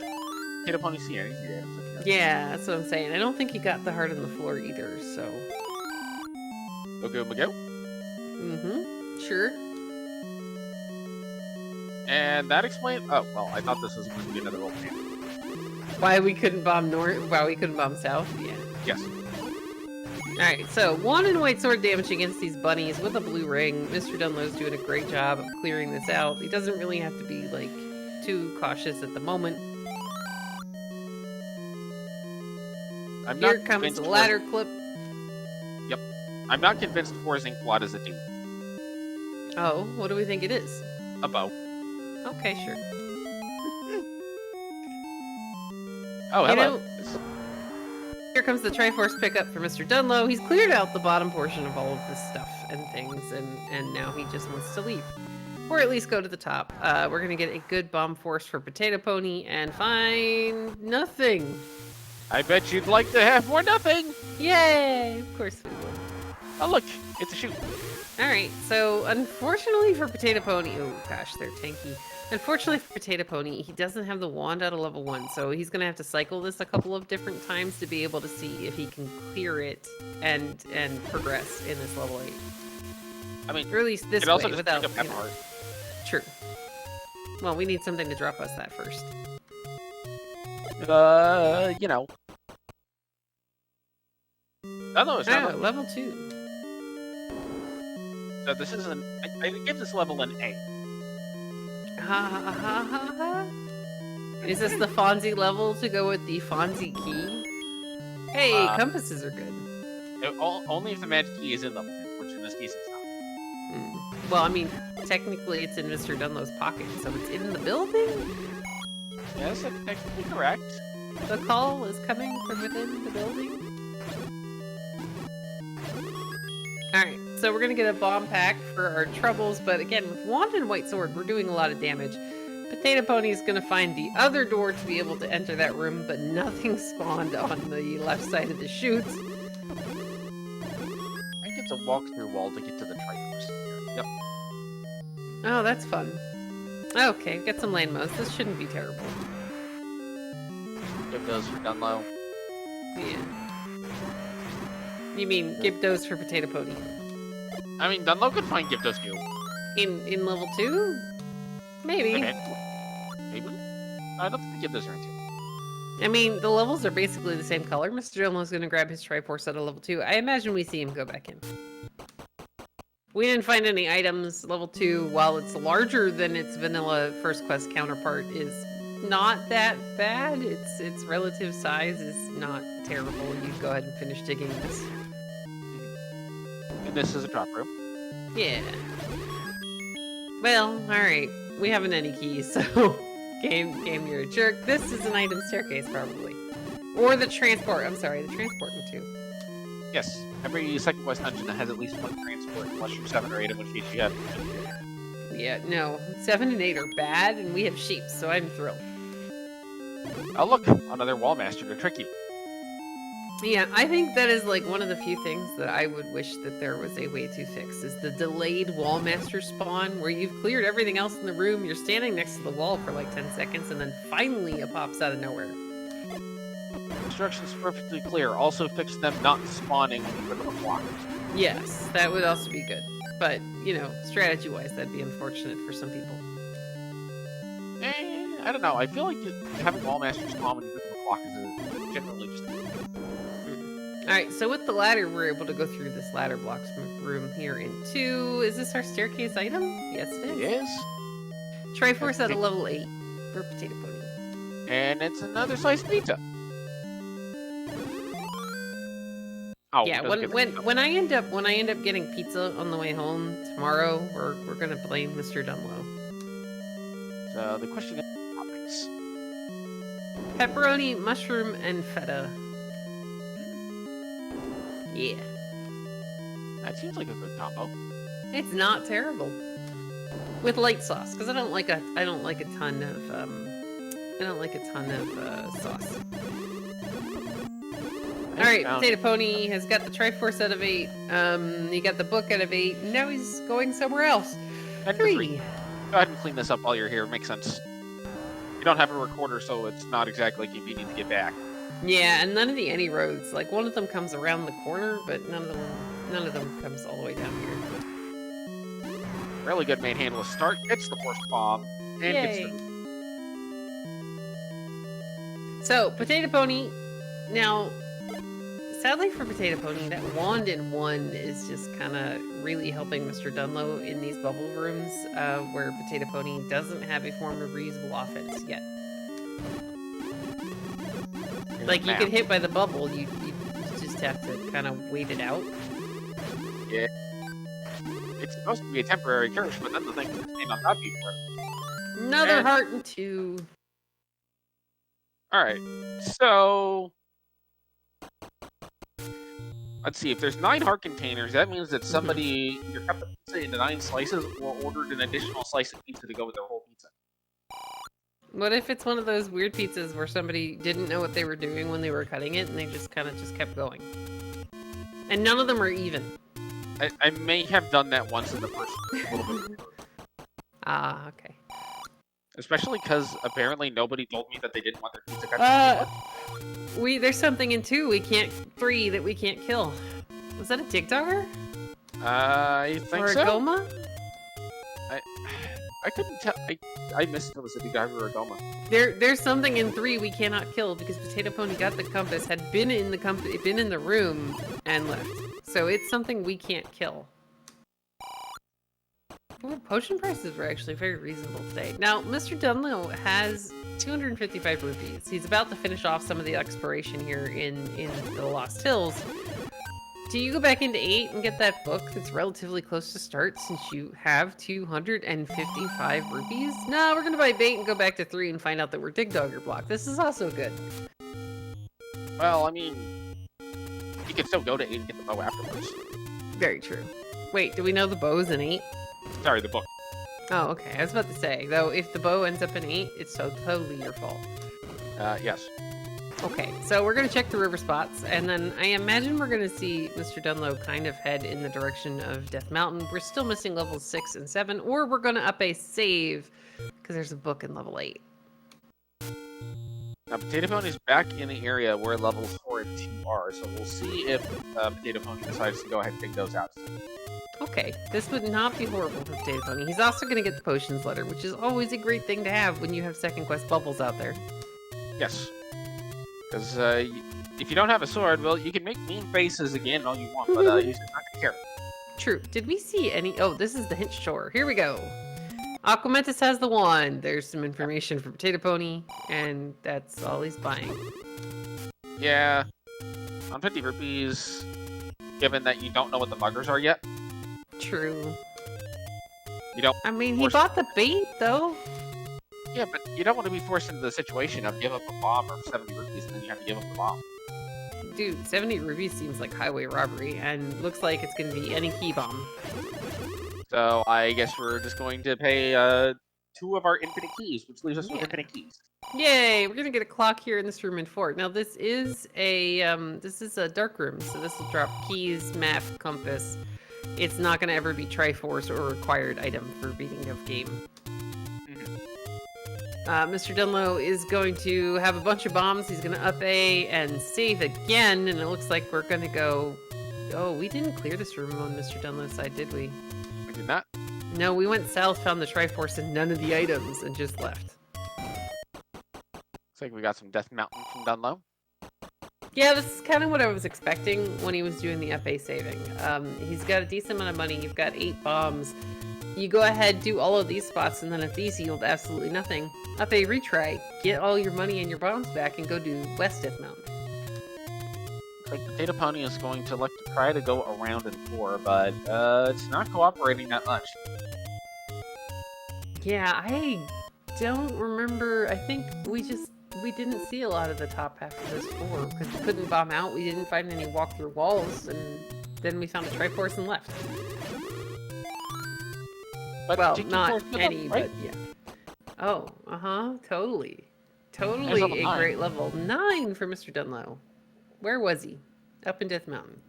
Potato Pony see anything. Yeah, that's what I'm saying. I don't think he got the heart on the floor either, so... Okay, go. Mm-hmm. Sure. And that explains... Oh, well, I thought this was going to be another old man. Why we couldn't bomb north? Why we couldn't bomb south? Yeah. Yes. Alright, so 1 in white sword damage against these bunnies with a blue ring. Mr. Dunlo's doing a great job of clearing this out. He doesn't really have to be, like, too cautious at the moment. Here comes the ladder clip. Yep. I'm not convinced 4 Zinc Blot is a D. Oh, what do we think it is? A bow. Okay, sure. Oh, hello. Here comes the Triforce pickup for Mr. Dunlo. He's cleared out the bottom portion of all of this stuff and things, and now he just wants to leave. Or at least go to the top. We're going to get a good bomb force for Potato Pony and find nothing. I bet you'd like to have more nothing. Yay! Of course we would. Oh, look. It's a shoot. Alright, so unfortunately for Potato Pony... Oh, gosh, they're tanky. Unfortunately for Potato Pony, he doesn't have the wand out of level 1, so he's going to have to cycle this a couple of different times to be able to see if he can clear it and progress in this level 8. I mean, or at least this it also way, just without... pick up that part. True. Well, we need something to drop us that first. You know. Oh, no, it's not. Oh, level 2. So this is an... I give this level an A. Is this the Fonzie level to go with the Fonzie key? Hey, compasses are good. Only if the magic key is in level 2, which in this case it's not. Well, I mean, technically it's in Mr. Dunlo's pocket, so it's in the building? Yes, that's technically correct. The call is coming from within the building? Alright, so we're gonna get a bomb pack for our troubles, but again, with Wand and White Sword, we're doing a lot of damage. Potato Pony is gonna find the other door to be able to enter that room, but nothing spawned on the left side of the chutes. I think it's a walk-through wall to get to the Triforce. Yep. Oh, that's fun. Okay, get some lane modes. This shouldn't be terrible. Give those for Dunlo. Yeah. You mean Gyptos for Potato Pony? I mean, Dunlo could find Gyptos too. In level 2? Maybe. Maybe. I don't think Gyptos are in 2. I mean, the levels are basically the same color. Mr. Dunlo's gonna grab his Triforce at a level 2. I imagine we see him go back in. We didn't find any items. Level 2, while it's larger than its vanilla first quest counterpart, is not that bad. Its relative size is not terrible. You go ahead and finish digging this. And this is a drop room. Yeah. Well, alright. We haven't any keys, so game, you're a jerk. This is an item staircase, probably. Or the transport. I'm sorry, the transport one too. Yes. Every second quest dungeon that has at least one transport, unless you're 7 or 8, in which case you have. Yeah, no. 7 and 8 are bad, and we have sheep, so I'm thrilled. Oh look, another Wallmaster to trick you. Yeah, I think that is like one of the few things that I would wish that there was a way to fix, is the delayed Wallmaster spawn, where you've cleared everything else in the room, you're standing next to the wall for like 10 seconds, and then finally it pops out of nowhere. Instructions perfectly clear. Also fix them not spawning when you put them on blockers. Yes, that would also be good. But, you know, strategy-wise, that'd be unfortunate for some people. I don't know. I feel like having Wallmaster spawn when you put them on blockers is generally just... Alright, so with the ladder, we're able to go through this ladder blocks room here in 2. Is this our staircase item? Yes, it is. It is. Triforce at a level 8 for Potato Pony. And it's another sliced pizza. Oh, yeah, when I end up getting pizza on the way home tomorrow, we're gonna blame Mr. Dunlo. So the question is topics. Pepperoni, mushroom, and feta. Yeah. That seems like a good combo. It's not terrible. With light sauce, because I don't like a ton of sauce. Alright, Potato Pony has got the Triforce out of 8. He got the book out of 8. And now he's going somewhere else. 3. Go ahead and clean this up while you're here. Makes sense. You don't have a recorder, so it's not exactly convenient to get back. Yeah, and none of the any roads. Like, one of them comes around the corner, but none of them comes all the way down here. Really good main handle to start. Gets the first bomb. And Yay. gets the... So, Potato Pony, now... Sadly for Potato Pony, that wand in 1 is just kind of really helping Mr. Dunlo in these bubble rooms where Potato Pony doesn't have a form of reusable offense yet. Like, you get hit by the bubble, you just have to kind of wait it out. Yeah. It's supposed to be a temporary curse, but then the thing is staying on top of you for it. Another heart and 2. Alright, so... Let's see, if there's 9 heart containers, that means that somebody either cut the pizza into 9 slices or ordered an additional slice of pizza to go with their whole pizza. What if it's one of those weird pizzas where somebody didn't know what they were doing when they were cutting it and they just kind of kept going? And none of them are even. I may have done that once in the first little bit. Ah, okay. Especially because apparently nobody told me that they didn't want their pizza cut. There's something in 2 3 that we can't kill. Was that a Digdogger? I think or a so. Goma? I couldn't tell. I missed if it was a Digdogger or a Goma. There's something in 3 we cannot kill because Potato Pony got the compass, had been in the room, and left. So it's something we can't kill. Ooh, potion prices were actually very reasonable today. Now, Mr. Dunlo has 255 rupees. He's about to finish off some of the exploration here in the Lost Hills. Do you go back into 8 and get that book that's relatively close to start since you have 255 rupees? No, we're gonna buy bait and go back to 3 and find out that we're Digdogger blocked. This is also good. Well, I mean, you can still go to 8 and get the bow afterwards. Very true. Wait, do we know the bow's in 8? Sorry, the book. Oh, okay. I was about to say, though, if the bow ends up in 8, it's so totally your fault. Yes. Okay, so we're going to check the river spots, and then I imagine we're going to see Mr. Dunlo kind of head in the direction of Death Mountain. We're still missing levels 6 and 7, or we're going to up a save, Because there's a book in level 8. Now, Potato Pony's back in the area where levels 4 and 2 are, so we'll see if Potato Pony decides to go ahead and take those out. Okay, this would not be horrible for Potato Pony. He's also going to get the potions letter, which is always a great thing to have when you have second quest bubbles out there. Yes. Because if you don't have a sword, well, you can make mean faces again all you want, but he's not going to care. True. Did we see any... Oh, this is the hint shore. Here we go. Aquamentus has the wand. There's some information for Potato Pony, and that's all he's buying. Yeah. On 50 rupees, given that you don't know what the buggers are yet. True. You don't... I mean, he bought the bait, though. Yeah, but you don't want to be forced into the situation of give up a bomb or 70 rupees and then you have to give up the bomb. Dude, 70 rupees seems like highway robbery, and looks like it's going to be any key bomb. So I guess we're just going to pay 2 of our infinite keys, which leaves us with infinite keys. Yay! We're gonna get a clock here in this room in 4. Now this is a dark room, so this will drop keys, map, compass. It's not gonna ever be Triforce or required item for beating of game. MrDunlo is going to have a bunch of bombs. He's gonna up A and save again, and it looks like we're gonna go. Oh, we didn't clear this room on MrDunlo's side, did we? We did not. No, we went south, found the Triforce and none of the items, and just left. Looks like we got some Death Mountain from Dunlo. Yeah, this is kind of what I was expecting when he was doing the FA saving. He's got a decent amount of money. You've got 8 bombs. You go ahead, do all of these spots, and then if these yield absolutely nothing, FA retry, get all your money and your bombs back, and go do West Death Mountain. Looks like Potato Pony is going to look to try to go around in 4, but it's not cooperating that much. Yeah, I don't remember. I think we didn't see a lot of the top half of this 4 because we couldn't bomb out. We didn't find any walk-through walls, and then we found a Triforce and left. But well, not any, right? but yeah. Oh, totally. Totally a 9. great level. 9 for MrDunlo. Where was he? Up in Death Mountain.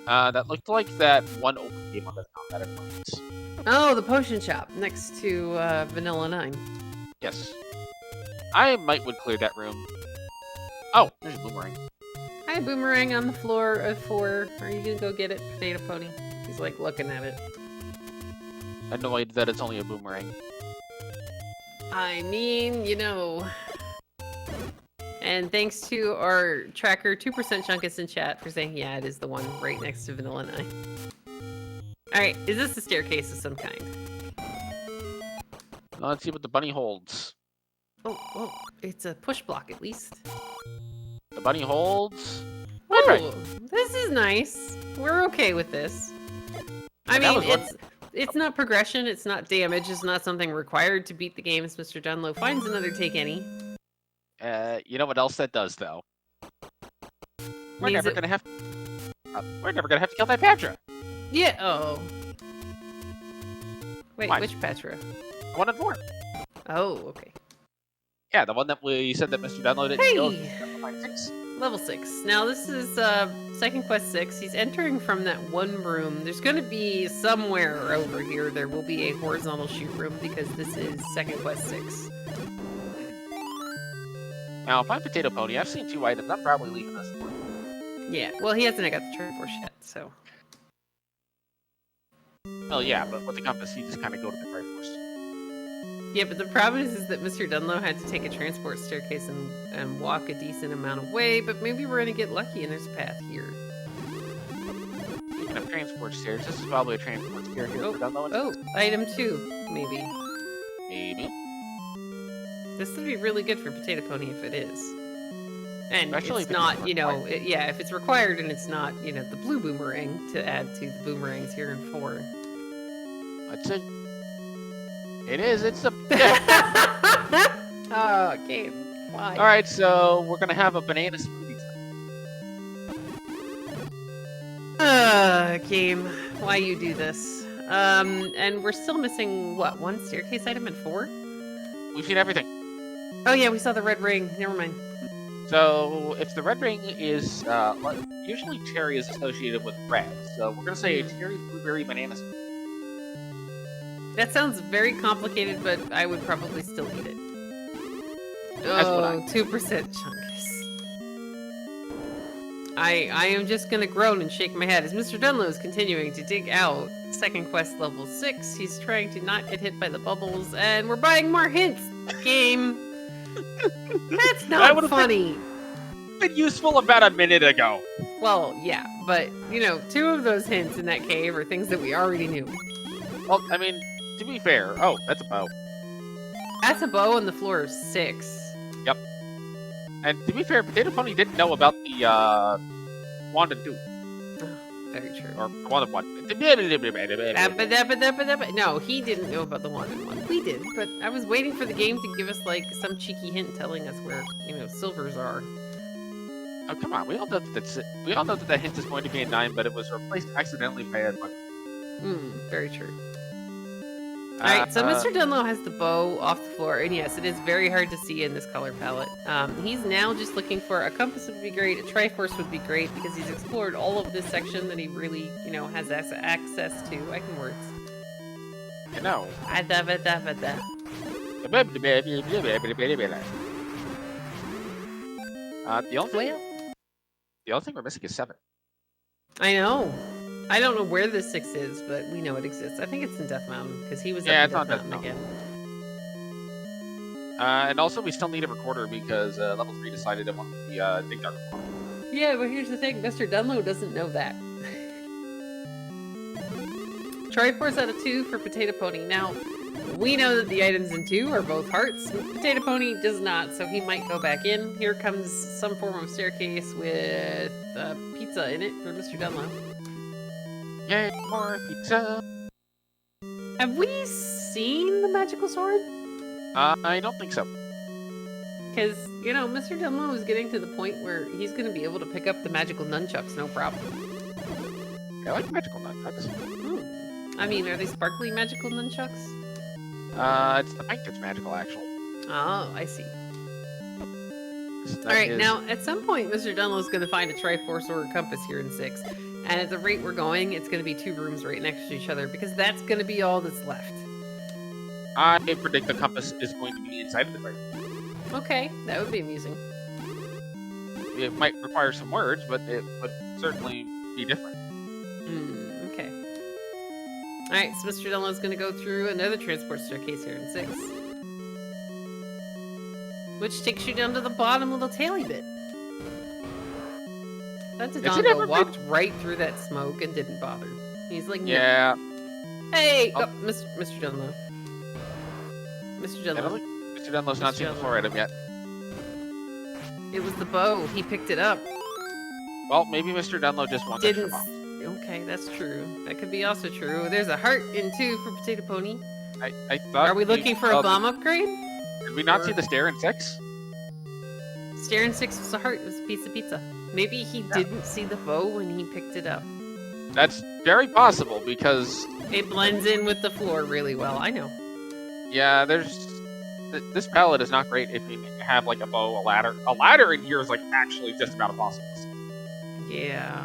That looked like that one open game on Death Mountain that it was. Oh, the potion shop next to Vanilla 9. Yes. I would clear that room. Oh, there's a boomerang. Hi, Boomerang on the floor of 4. Are you gonna go get it, Potato Pony? He's like looking at it. Annoyed that it's only a boomerang. I mean, you know. And thanks to our tracker, 2% Chunkus in chat for saying, yeah, it is the one right next to Vanilla 9. Alright, is this a staircase of some kind? Now let's see what the bunny holds. Oh, it's a push block at least. The bunny holds... Oh, this is nice. We're okay with this. I mean, it's not progression, it's not damage, it's not something required to beat the game as MrDunlo finds another take any. You know what else that does, though? We're never gonna have to kill that Patra. Yeah. Oh. Wait, Why? which Petra? 1 and 4. Oh, okay. Yeah, the one that we said that MrDunlo didn't kill. 6. Level 6. Now this is second quest 6. He's entering from that one room. There's going to be somewhere over here. There will be a horizontal shoot room because this is second quest 6. Now, if I'm Potato Pony, I've seen 2 items. I'm probably leaving this one. Yeah, well, he hasn't got the Triforce yet, so. Well, yeah, but with the compass, you just kind of go to the Triforce. Yeah, but the problem is that Mr. had to take a transport staircase and walk a decent amount of way, but maybe we're going to get lucky and there's a path here. Speaking of transport stairs, this is probably a transport stair here for Dunlo. Oh, item 2, maybe. Maybe. This would be really good for Potato Pony if it is. And Especially it's not, you know, yeah, if it's required and it's not, you know, the blue boomerang to add to the boomerangs here in 4. I'd say it is. It's a. Oh, game. Why? All right, so we're gonna have a banana smoothie. Game. Why you do this? And we're still missing what? 1 staircase item in 4? We've seen everything. Oh yeah, we saw the red ring. Never mind. So if the red ring is usually cherry is associated with red, so we're gonna say a cherry, blueberry, banana smoothie. That sounds very complicated, but I would probably still eat it. That's what I... 2% chunkus. I am just gonna groan and shake my head as Mr. Dunlo is continuing to dig out second quest level 6. He's trying to not get hit by the bubbles, and we're buying more hints. Game. That's not funny. Been useful about a minute ago. Well, yeah, but you know, 2 of those hints in that cave are things that we already knew. Well, I mean, to be fair, oh, that's a bow. That's a bow on the floor of 6. Yep. And to be fair, Potato Pony didn't know about the wand and 2. Very true. Or one of one. No, he didn't know about the wand and 1. We did, but I was waiting for the game to give us like some cheeky hint telling us where, you know, silvers are. Oh, come on. We all know that that hint is going to be a 9, but it was replaced accidentally by a 1. Very true. Alright, so Mr. Dunlo has the bow off the floor, and yes, it is very hard to see in this color palette. He's now just looking for a compass would be great, a Triforce would be great, because he's explored all of this section that he really, you know, has access to. I can words. You know. The only thing we're missing is 7. I know. I don't know where this 6 is, but we know it exists. I think it's in Death Mountain, because he was up in Death Mountain again. And also, we still need a recorder, because level 3 decided it wanted the Dig Dug recorder. Yeah, but here's the thing. Mr. Dunlo doesn't know that. Triforce out of 2 for Potato Pony. Now, we know that the items in 2 are both hearts. Potato Pony does not, so he might go back in. Here comes some form of staircase with pizza in it for Mr. Dunlo. Yay, more pizza! Have we seen the magical sword? I don't think so. Because, you know, Mr. Dunlo is getting to the point where he's going to be able to pick up the magical nunchucks, no problem. I like magical nunchucks. I mean, are they sparkly magical nunchucks? It's the pink that's magical, actually. Oh, I see. Alright, now, at some point, Mr. Dunlo is going to find a Triforce or a compass here in 6. And at the rate we're going, it's going to be 2 rooms right next to each other, because that's going to be all that's left. I predict the compass is going to be inside of the brain. Okay, that would be amusing. It might require some words, but it would certainly be different. Okay. Alright, so Mr. Dunlo is going to go through another transport staircase here in 6. Which takes you down to the bottom little taily bit. That's Dongo walked right through that smoke and didn't bother. He's like, yeah. No. Hey, Mr. Dunlo. Mr. Dunlo. Mr. Dunlo's not seen the floor item yet. It was the bow. He picked it up. Well, maybe Mr. Dunlo just wants extra bombs. Okay, that's true. That could be also true. There's a heart in 2 for Potato Pony. I thought. Are we looking for a bomb upgrade? Did we not see the stair in 6? Stair in 6 was a heart. It was a piece of pizza. Maybe he didn't see the bow when he picked it up. That's very possible, because... It blends in with the floor really well, I know. Yeah, this palette is not great if you have, like, a bow, a ladder. A ladder in here is, like, actually just about impossible. Yeah.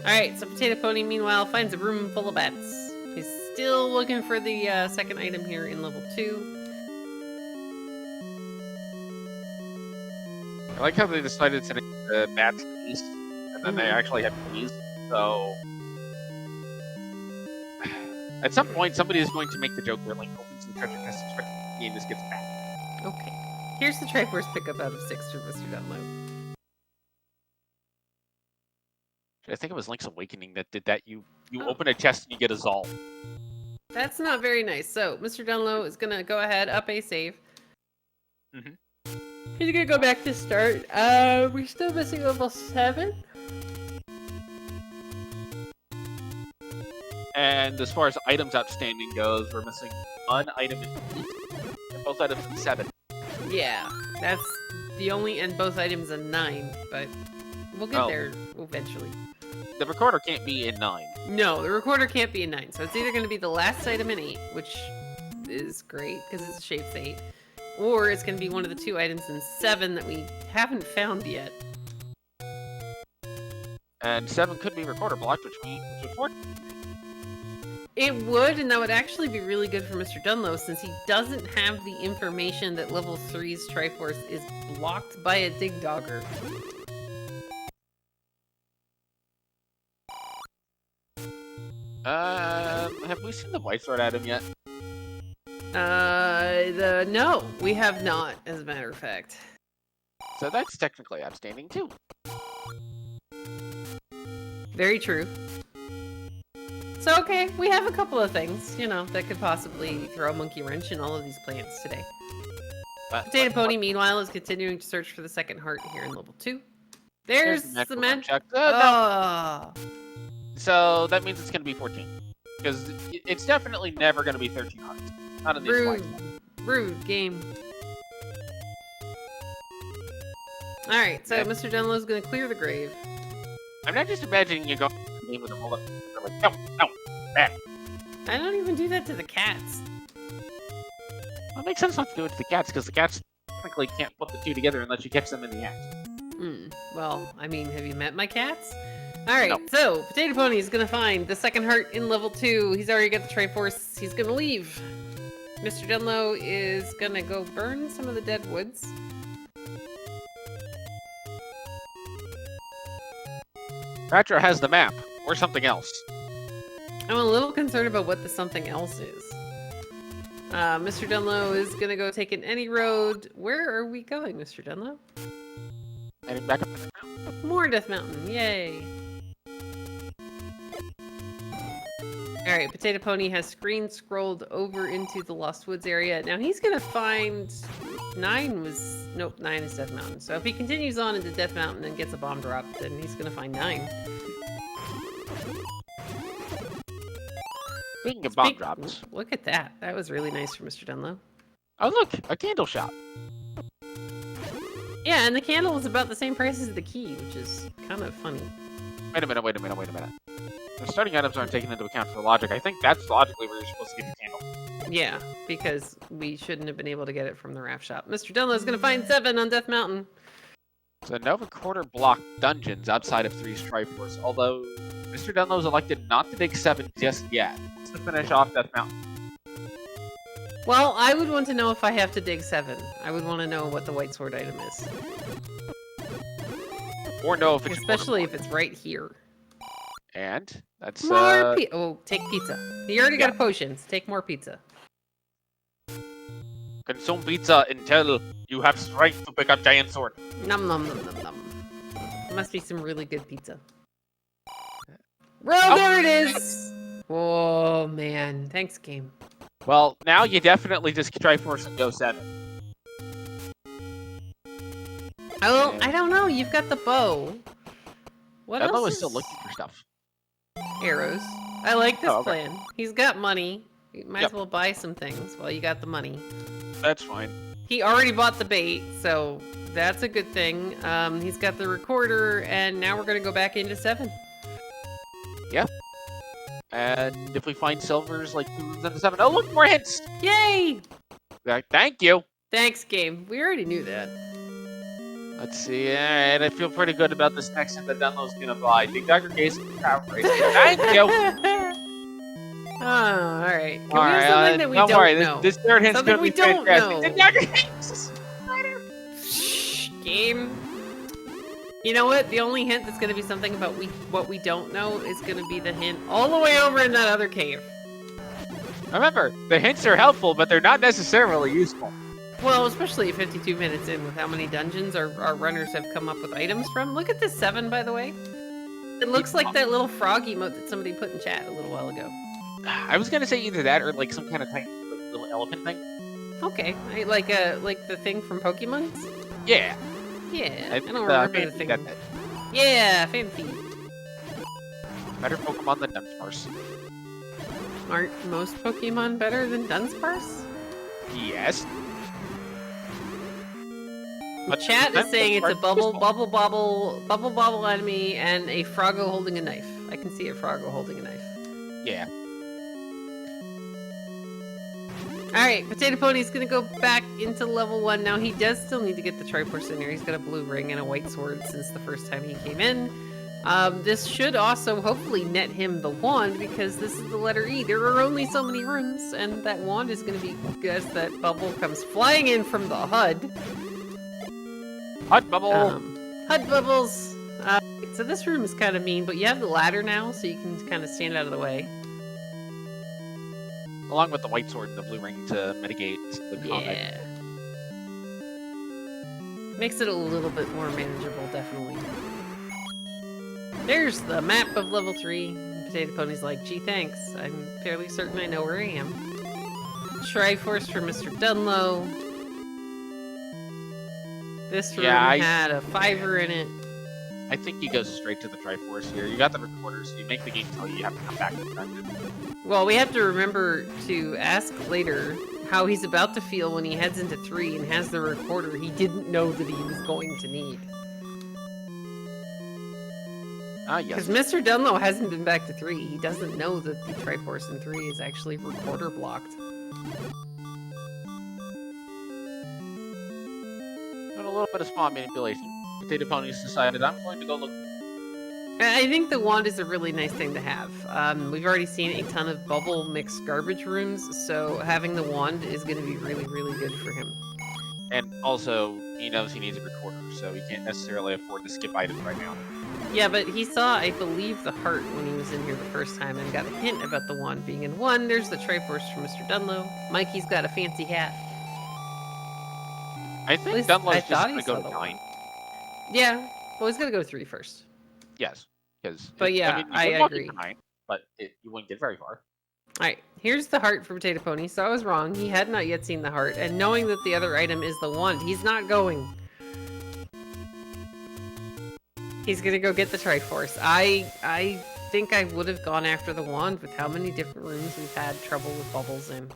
Alright, so Potato Pony, meanwhile, finds a room full of bats. He's still looking for the second item here in level 2. I like how they decided to name the bats bees, and then they actually have bees, so... At some point, somebody is going to make the joke where Link opens the treasure chest expecting the game just gets back. Okay. Here's the Triforce pickup out of 6 for Mr. Dunlo. I think it was Link's Awakening that did that. You open a chest and you get a Zal. That's not very nice. So, Mr. Dunlo is going to go ahead, up a save. He's gonna go back to start. We're still missing level 7. And as far as items outstanding goes, we're missing 1 item in 8, and both items in 7. Yeah, that's the only, and both items in 9, but we'll get there eventually. The recorder can't be in 9. No, the recorder can't be in 9, so it's either gonna be the last item in 8, which is great, because it's shapes 8. Or it's going to be one of the 2 items in 7 that we haven't found yet. And 7 could be recorder blocked, which would work. It would, and that would actually be really good for MrDunlo since he doesn't have the information that level 3's Triforce is blocked by a Dig Dogger. Have we seen the white sword item yet? No, we have not, as a matter of fact. So that's technically outstanding too. Very true. So, okay, we have a couple of things, you know, that could possibly throw a monkey wrench in all of these plans today. Potato Pony, meanwhile, is continuing to search for the second heart here in level 2. There's the man. No. So that means it's going to be 14. Because it's definitely never going to be 13 hearts. Not in these slides. Rude game. Alright, so MrDunlo is going to clear the grave. I'm not just imagining you going to the game with a roll up. Like, no, back. I don't even do that to the cats. Well, it makes sense not to do it to the cats, because the cats technically can't put the two together unless you catch them in the act. Well, I mean, have you met my cats? Alright, No. so Potato Pony is going to find the second heart in level 2. He's already got the Triforce. He's going to leave. MrDunlo is going to go burn some of the dead woods. Ratcher has the map, or something else. I'm a little concerned about what the something else is. MrDunlo is going to go take an any road. Where are we going, MrDunlo? Heading back up to the mountain. More Death Mountain, yay! Alright, Potato Pony has screen scrolled over into the Lost Woods area. Now he's gonna find... 9 is Death Mountain. So if he continues on into Death Mountain and gets a bomb drop, then he's gonna find 9. Speaking of bomb drops. Look at that. That was really nice for MrDunlo. Oh look, a candle shop. Yeah, and the candle was about the same price as the key, which is kind of funny. Wait a minute. The starting items aren't taken into account for logic. I think that's logically where you're supposed to get the candle. Yeah, because we shouldn't have been able to get it from the raft shop. MrDunlo is going to find 7 on Death Mountain. So Nova Quarter block dungeons outside of 3's Triforce, although MrDunlo's elected not to dig 7 just yet. To finish off Death Mountain. Well, I would want to know if I have to dig 7. I would want to know what the white sword item is. Or know if it's especially if it's right here. And that's more take pizza. You already got potions. Take more pizza. Consume pizza until you have strength to pick up giant sword. Nom nom nom nom nom. Must be some really good pizza. Well, there it is. Oh man, thanks game. Well, now you definitely just Triforce and go 7. Oh, I don't know. You've got the bow. What else? Zelda is still looking for stuff. Arrows. I like this plan. He's got money. You might as well buy some things while you got the money. That's fine. He already bought the bait, so that's a good thing. He's got the recorder, and now we're gonna go back into 7. Yep. And if we find silvers like 2 rooms into 7, oh look, more hints! Yay! Thank you. Thanks, game. We already knew that. Let's see. Alright, I feel pretty good about this next hint that Dunlo's gonna buy. Big Dr. Case. Thank you. Oh, alright. Can we have something that we don't worry. know? This third hint's Something gonna be we don't fantastic. know. Big Dr. Case. Shh, game. You know what? The only hint that's gonna be something about what we don't know is gonna be the hint all the way over in that other cave. Remember, the hints are helpful, but they're not necessarily useful. Well, especially 52 minutes in with how many dungeons our runners have come up with items from. Look at this 7, by the way. It looks like that little frog emote that somebody put in chat a little while ago. I was gonna say either that or like some kind of tiny little elephant thing. Okay, like the thing from Pokemon? Yeah. Yeah, I don't remember the thing. Yeah, Fancy. Better Pokemon than Dunsparce. Aren't most Pokemon better than Dunsparce? Yes. But chat is saying it's a bubble enemy and a Froggo holding a knife. I can see a Froggo holding a knife. Yeah. Alright, Potato Pony's gonna go back into level 1. Now he does still need to get the Triforce in here. He's got a blue ring and a white sword since the first time he came in. This should also hopefully net him the wand, because this is the letter E. There are only so many rooms, and that wand is going to be as that bubble comes flying in from the HUD. HUD bubble! HUD bubbles! So this room is kind of mean, but you have the ladder now, so you can kind of stand out of the way. Along with the white sword and the blue ring to mitigate the combat. Yeah. Makes it a little bit more manageable, definitely. There's the map of level 3. Potato Pony's like, gee, thanks. I'm fairly certain I know where I am. Triforce for MrDunlo. This room had a 5er in it. I think you go straight to the Triforce here. You got the recorders, so you make the game tell you have to come back to the dungeon. Well, we have to remember to ask later how he's about to feel when he heads into 3 and has the recorder he didn't know that he was going to need. Ah, yes. Because MrDunlo hasn't been back to 3. He doesn't know that the Triforce in 3 is actually recorder blocked. Doing a little bit of spawn manipulation. Potato Pony's decided I'm going to go look. I think the wand is a really nice thing to have. We've already seen a ton of bubble mixed garbage rooms, so having the wand is going to be really, really good for him. And also, he knows he needs a recorder, so he can't necessarily afford to skip items right now. Yeah, but he saw, I believe, the heart when he was in here the first time and got a hint about the wand being in 1. There's the Triforce from MrDunlo. Mikey's got a fancy hat. I think Dunlow's just going to go to 9. Yeah, well, he's going to go to 3 first. Yes, because... But yeah, I agree. 9, but you wouldn't get very far. Alright, here's the heart for Potato Pony. So I was wrong. He had not yet seen the heart, and knowing that the other item is the wand, he's not going. He's gonna go get the Triforce. I think I would have gone after the wand with how many different rooms we've had trouble with bubbles in.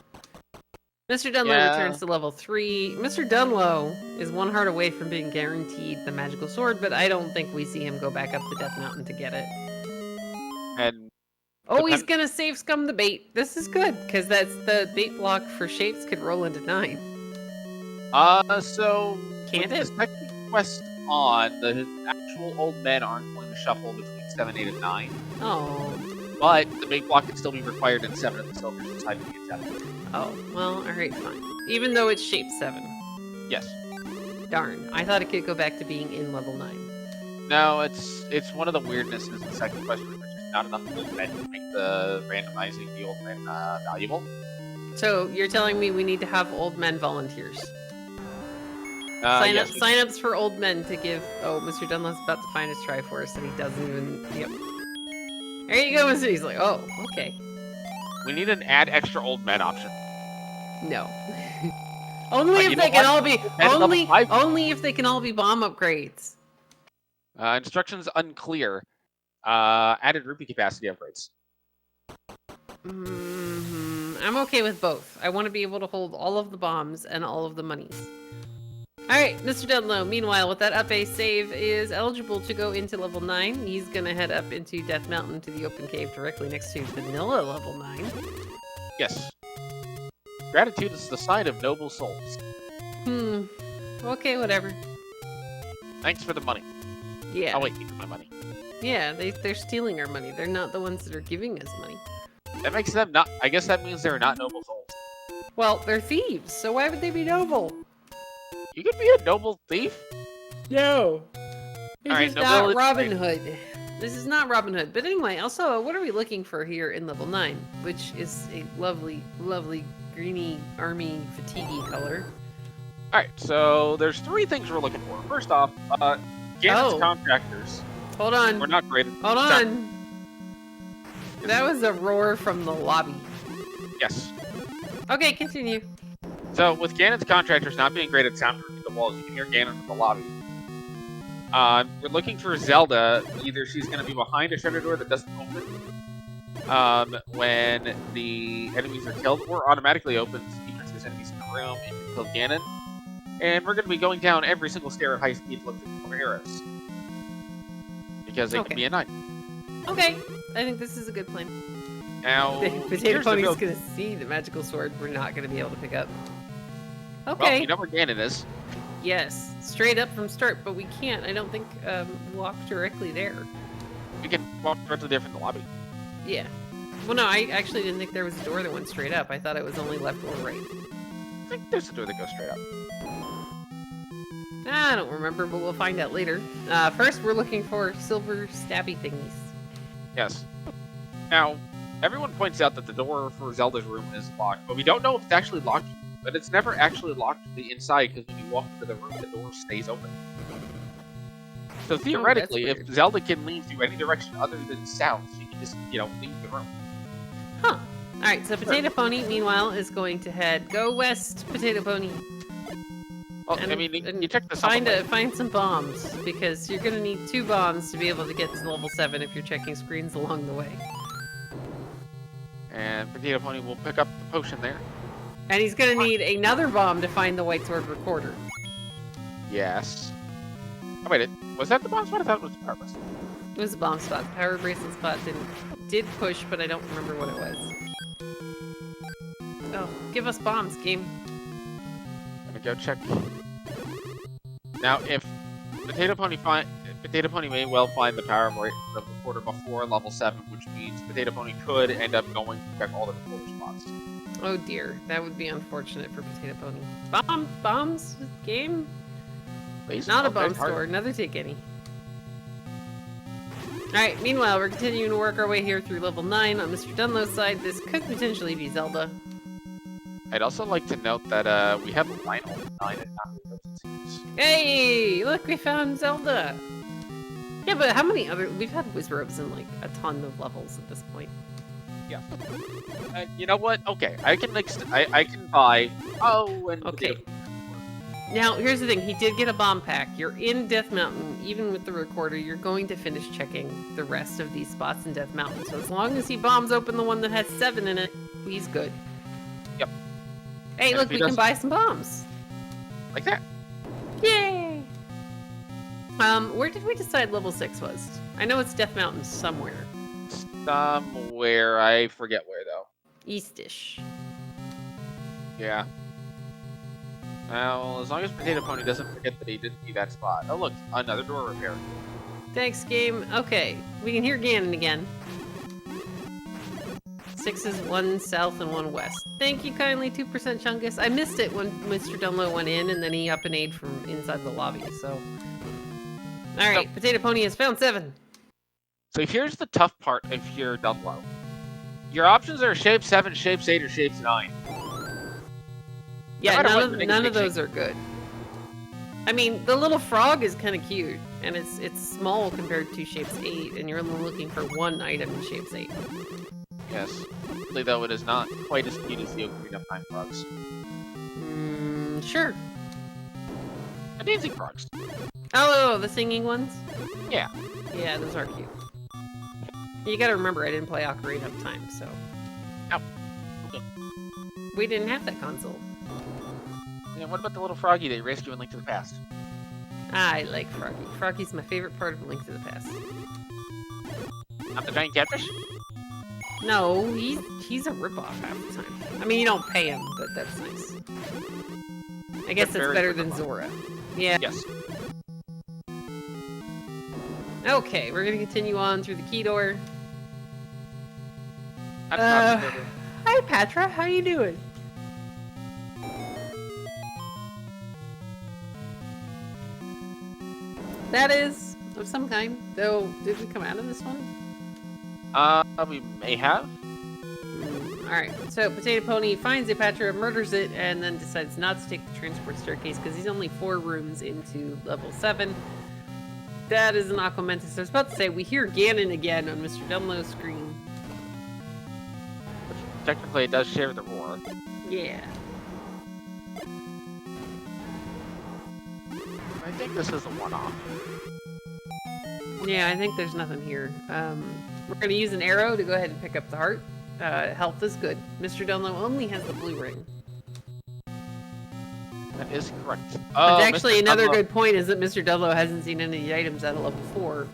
MrDunlo returns to level 3. MrDunlo is 1 heart away from being guaranteed the magical sword, but I don't think we see him go back up the Death Mountain to get it. And oh, he's gonna save scum the bait. This is good, because that's the bait block for shapes could roll into 9. So... Can't it? The second quest on, the actual old men aren't going to shuffle between 7, 8, and 9. Oh. But the bait block can still be required in 7 if the silver's decided to get 7. Oh, well, alright, fine. Even though it's shape 7. Yes. Darn, I thought it could go back to being in level 9. No, it's one of the weirdnesses in the second question. There's just not enough old men to make the randomizing the old men valuable. So, you're telling me we need to have old men volunteers? Yes, Sign-ups for old men to give... Oh, MrDunlo's about to find his Triforce, and he doesn't even... Yep. There you go, Mr. He's like, oh, okay. We need an add extra old men option. No. Only if they can all be... Only if they can all be bomb upgrades. Instructions unclear. Added rupee capacity upgrades. I'm okay with both. I want to be able to hold all of the bombs and all of the monies. Alright, MrDunlo, meanwhile, with that up A save, is eligible to go into level 9. He's gonna head up into Death Mountain to the open cave directly next to Vanilla level 9. Yes. Gratitude is the sign of noble souls. Okay, whatever. Thanks for the money. Yeah. Oh wait, keep my money. Yeah, they're stealing our money. They're not the ones that are giving us money. That makes them not... I guess that means they're not noble souls. Well, they're thieves, so why would they be noble? You could be a noble thief? No. This is not nobility- Robin Hood. This is not Robin Hood. But anyway, also, what are we looking for here in level 9? Which is a lovely, lovely greeny army fatiguey color. Alright, so there's 3 things we're looking for. First off, Ganon's contractors. Hold on. We're not graded. Hold on. That was a roar from the lobby. Yes. Okay, continue. So, with Ganon's contractors not being great at soundproofing the walls, you can hear Ganon in the lobby. We're looking for Zelda. Either she's going to be behind a shutter door that doesn't open when the enemies are killed, or automatically opens because there's enemies in the room and you kill Ganon. And we're going to be going down every single stair at high speed looking for arrows. Because they can be at night. Okay, I think this is a good plan. Now, Potato Pony's going to see the magical sword we're not going to be able to pick up. Okay. Well, you know where Ganon is. Yes, straight up from start, but we can't, I don't think, walk directly there. We can walk directly there from the lobby. Yeah. Well, no, I actually didn't think there was a door that went straight up. I thought it was only left or right. I think there's a door that goes straight up. I don't remember, but we'll find out later. First, we're looking for silver stabby thingies. Yes. Now, everyone points out that the door for Zelda's room is locked, but we don't know if it's actually locked. But it's never actually locked from the inside, because when you walk into the room, the door stays open. So theoretically, if Zelda can leave through any direction other than south, she can just, leave the room. Huh. Alright, so Potato Pony, meanwhile, is going to go west, Potato Pony. Well, And, I mean, you check this out. Find some bombs, because you're going to need 2 bombs to be able to get to level 7 if you're checking screens along the way. And Potato Pony will pick up the potion there. And he's going to need another bomb to find the White Sword Recorder. Yes. Oh, wait, was that the bomb spot? I thought it was the power bracelet. It was a bomb spot. The power bracelet spot did push, but I don't remember what it was. Oh, give us bombs, game. Let me go check. Now, if Potato Pony may well find the power recorder before level 7, which means Potato Pony could end up going to check all the recorder spots. Oh dear, that would be unfortunate for Potato Pony. Bombs? Game? Not a bomb store, another take any. Alright, meanwhile, we're continuing to work our way here through level 9 on MrDunlo's side. This could potentially be Zelda. I'd also like to note that we have a line on 9 and not seems. Hey! Look, we found Zelda! Yeah, but how many other... We've had Wizrobes in, like, a ton of levels at this point. Yeah. You know what? Okay, I can I can buy... Oh, and... Okay. Now, here's the thing. He did get a bomb pack. You're in Death Mountain. Even with the recorder, you're going to finish checking the rest of these spots in Death Mountain. So as long as he bombs open the one that has 7 in it, he's good. Yep. Hey, and look, we can buy some bombs. Like that. Yay! Where did we decide level 6 was? I know it's Death Mountain somewhere. Somewhere. I forget where, though. Eastish. Yeah. Well, as long as Potato Pony doesn't forget that he didn't see that spot. Oh, look, another door repair. Thanks, game. Okay, we can hear Ganon again. 6 is 1 south and 1 west. Thank you kindly, 2% Chungus. I missed it when MrDunlo went in, and then he up and a'd from inside the lobby, so... Alright, Potato Pony has found 7. So here's the tough part if you're Dunlo. Your options are shape 7, shapes 8, or shapes 9. Yeah, none of those are good. I mean, the little frog is kind of cute, and it's small compared to shapes 8, and you're only looking for 1 item in shapes 8. Yes. Though it is not quite as cute as the Ocarina of Time frogs. Sure. The dancing frogs. Oh, the singing ones? Yeah. Yeah, those are cute. You gotta remember, I didn't play Ocarina of Time, so... Oh. Okay. We didn't have that console. And what about the little froggy they raised you in Link to the Past? I like Froggy. Froggy's my favorite part of Link to the Past. Not the giant catfish? No, he's a ripoff half the time. I mean, you don't pay him, but that's nice. I guess that's better than Zora. Yeah. Yes. Okay, we're gonna continue on through the key door. Hi, Patra. How you doing? That is of some kind. Though, did we come out of this one? We may have. Alright, so Potato Pony finds Patra, murders it, and then decides not to take the transport staircase because he's only 4 rooms into level 7. That is an Aquamentus. I was about to say, we hear Ganon again on MrDunlo's screen. Which technically it does share the roar. Yeah. I think this is a one-off. Yeah, I think there's nothing here. We're going to use an arrow to go ahead and pick up the heart. Health is good. MrDunlo only has the blue ring. That is correct. Oh, actually, another good point is that MrDunlo hasn't seen any items out of level 4.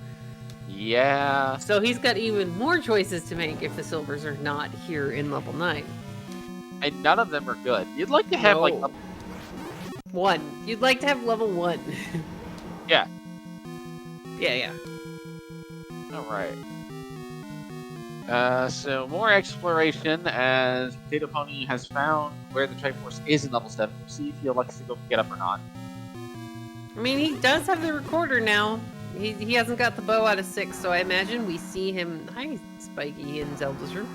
Yeah. So he's got even more choices to make if the silvers are not here in level 9. And none of them are good. You'd like to have, like... 1. You'd like to have level 1. Yeah. Yeah. Alright. So more exploration as Potato Pony has found where the Triforce is in level 7. We'll see if he elects to go get up or not. I mean, he does have the recorder now. He hasn't got the bow out of 6, so I imagine we see him... Hi, Spiky in Zelda's room.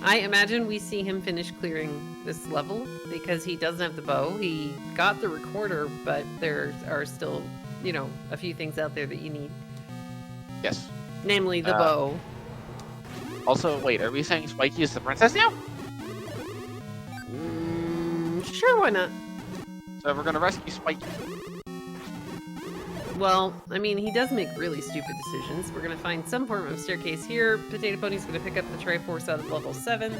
I imagine we see him finish clearing this level because he doesn't have the bow. He got the recorder, but there are still, you know, a few things out there that you need. Yes. Namely, the bow. Also, wait, are we saying Spiky is the princess now? Sure, why not? So we're gonna rescue Spiky. Well, I mean, he does make really stupid decisions. We're gonna find some form of staircase here. Potato Pony's gonna pick up the Triforce out of level 7.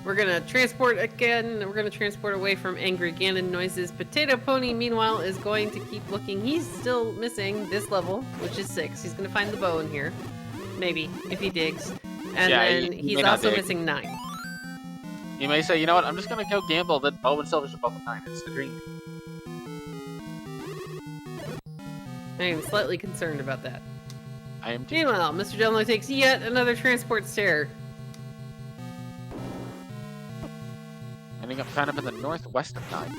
We're gonna transport again. We're gonna transport away from angry Ganon noises. Potato Pony, meanwhile, is going to keep looking. He's still missing this level, which is 6. He's gonna find the bow in here. Maybe, if he digs. And Yeah, then he he's may not also dig. missing 9. You may say, you know what, I'm just gonna go gamble that bow and silver should both have 9. It's the dream. I am slightly concerned about that. I am too. Meanwhile, MrDunlo takes yet another transport stair. Ending up kind of in the northwest of 9.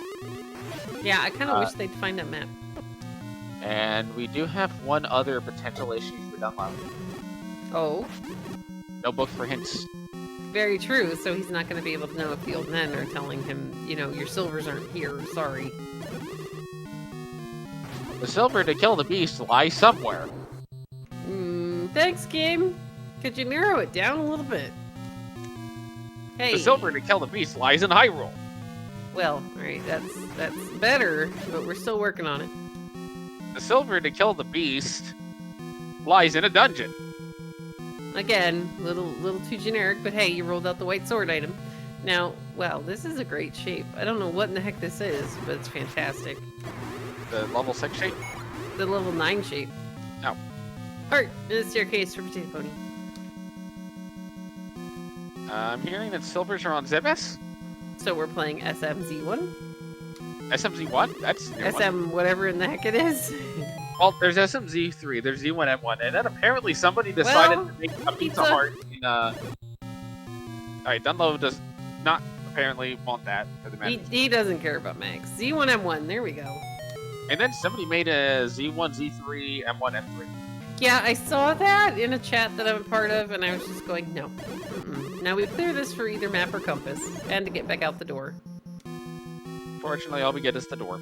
Yeah, I kind of wish they'd find that map. And we do have one other potential issue for Dunlop. Oh, No book for hints. very true. So he's not going to be able to know if the old men are telling him, you know, your silvers aren't here. Sorry. The silver to kill the beast lies somewhere. Thanks, game. Could you narrow it down a little bit? Hey. The silver to kill the beast lies in Hyrule. Well, all right, that's better, but we're still working on it. The silver to kill the beast lies in a dungeon. Again, little too generic, but hey, you rolled out the white sword item. Now, wow, this is a great shape. I don't know what in the heck this is, but it's fantastic. The level 6 shape? The level 9 shape. No. Art in the staircase for Potato Pony. I'm hearing that silvers are on Zebes? So we're playing SMZ1? SMZ1? That's a new one. SM whatever in the heck it is. Well, there's SMZ3, there's Z1M1, and then apparently somebody decided Well, to make a pizza. pizza heart in, Alright, Dunlo does not apparently want that for the menu. He doesn't care about Max. Z1M1, there we go. And then somebody made a Z1, Z3, M1, M3. Yeah, I saw that in a chat that I'm a part of, and I was just going, no. Now we clear this for either map or compass, and to get back out the door. Fortunately, all we get is the door.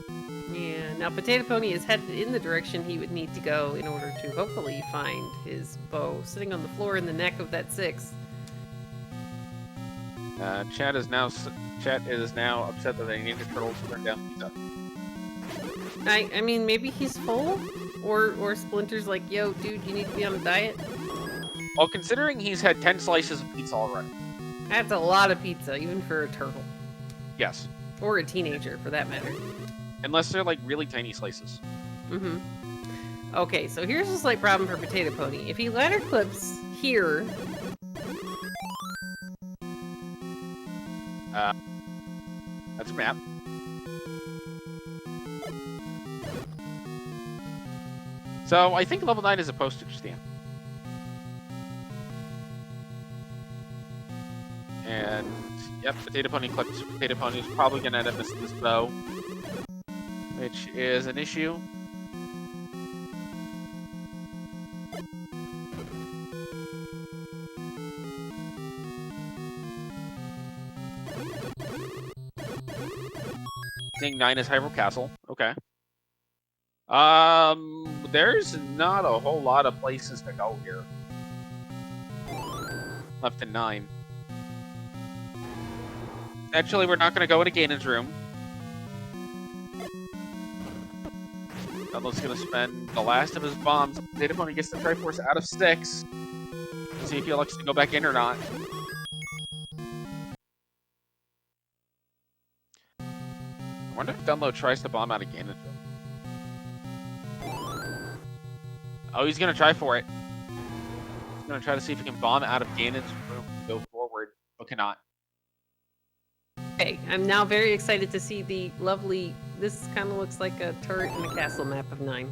Yeah, now Potato Pony is headed in the direction he would need to go in order to hopefully find his bow sitting on the floor in the neck of that 6. Chat is now upset that they need a turtle to turn down pizza. I mean, maybe he's full? Or Splinter's like, yo, dude, you need to be on a diet? Well, considering he's had 10 slices of pizza already. That's a lot of pizza, even for a turtle. Yes. Or a teenager, for that matter. Unless they're like really tiny slices. Okay, so here's a slight problem for Potato Pony. If he ladder clips here... That's a map. So, I think level 9 is a postage stamp. And, yep, Potato Pony clips. Potato Pony is probably going to end up missing this bow, which is an issue. Saying 9 is Hyrule Castle. Okay. There's not a whole lot of places to go here. Left in 9. Actually, we're not going to go into Ganon's room. Dunlo's going to spend the last of his bombs. Potato Pony gets the Triforce out of sticks. See if he elects to go back in or not. I wonder if Dunlo tries to bomb out of Ganon's room. Oh, he's going to try for it. He's going to try to see if he can bomb out of Ganon's room to go forward, but cannot. Okay, I'm now very excited to see the lovely this kind of looks like a turret and a castle map of 9.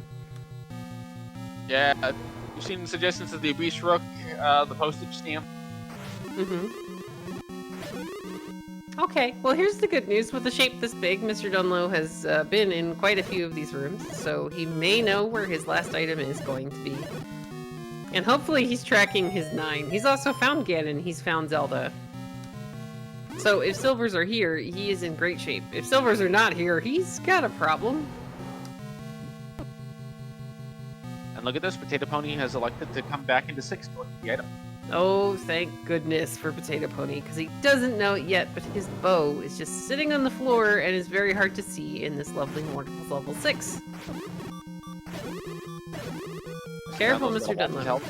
Yeah, you've seen suggestions of the Obese Rook, the postage stamp. Okay, well here's the good news. With a shape this big, MrDunlo has been in quite a few of these rooms, so he may know where his last item is going to be. And hopefully he's tracking his 9. He's also found Ganon, he's found Zelda. So if silvers are here, he is in great shape. If silvers are not here, he's got a problem. And look at this, Potato Pony has elected to come back into 6 to look at the item. Oh, thank goodness for Potato Pony, because he doesn't know it yet, but his bow is just sitting on the floor and is very hard to see in this lovely Mortals level 6. Careful, Mr. Dunlop.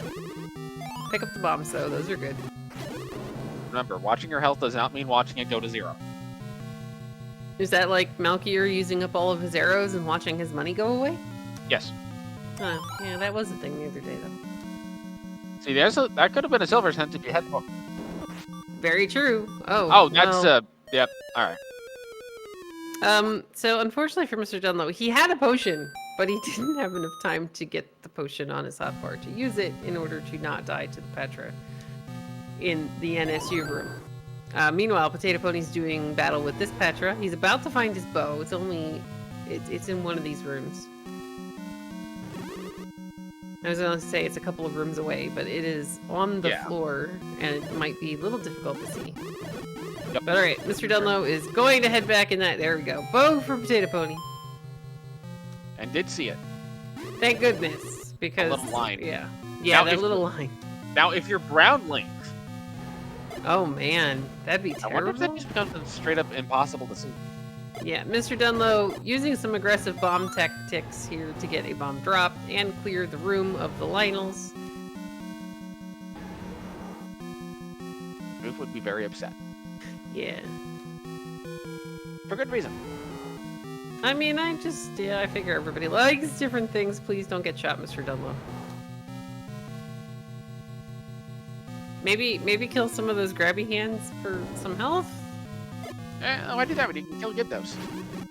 Pick up the bombs, though. Those are good. Remember, watching your health does not mean watching it go to 0. Is that like Malkier using up all of his arrows and watching his money go away? Yes. Oh, yeah, that was a thing the other day, though. See, that could have been a silver cent if you had more. Very true. Oh, that's, well, yep, alright. So unfortunately for Mr. Dunlo, he had a potion, but he didn't have enough time to get the potion on his hotbar to use it in order to not die to the Petra in the NSU room. Meanwhile, Potato Pony's doing battle with this Petra. He's about to find his bow. It's in one of these rooms. I was going to say it's a couple of rooms away, but it is on the floor, and it might be a little difficult to see. Yep. But alright, Mr. Dunlo is going to head back in that. There we go. Bow for Potato Pony. And did see it. Thank goodness, because... A little line. Yeah, Now, that little line. Now, if you're Brown Link... Oh man, that'd be terrible. I wonder if that just becomes straight up impossible to see. Yeah, Mr. Dunlo using some aggressive bomb tactics here to get a bomb drop and clear the room of the Lionels. Goof would be very upset. Yeah. For good reason. I mean, I figure everybody likes different things. Please don't get shot, Mr. Dunlo. Maybe kill some of those grabby hands for some health? Why do that when you can kill those?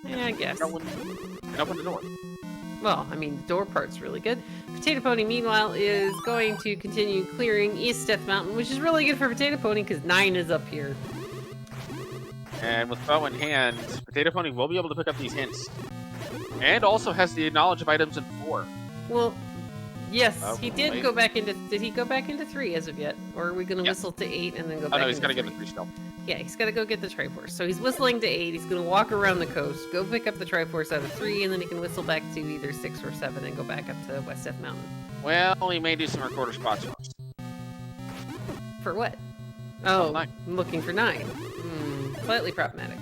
Yeah, I guess. And open the door. Well, I mean, the door part's really good. Potato Pony, meanwhile, is going to continue clearing East Death Mountain, which is really good for Potato Pony because 9 is up here. And with bow in hand, Potato Pony will be able to pick up these hints. And also has the knowledge of items in 4. Well, yes, he did wait. go back into... Did he go back into 3 as of yet? Or are we going to whistle to 8 and then go back into 3? Oh no, he's got to get the 3 still. Yeah, he's got to go get the Triforce. So he's whistling to 8, he's going to walk around the coast, go pick up the Triforce out of 3, and then he can whistle back to either 6 or 7 and go back up to West Death Mountain. Well, he may do some recorder spots first. For what? Oh, 9. I'm looking for 9. Slightly problematic.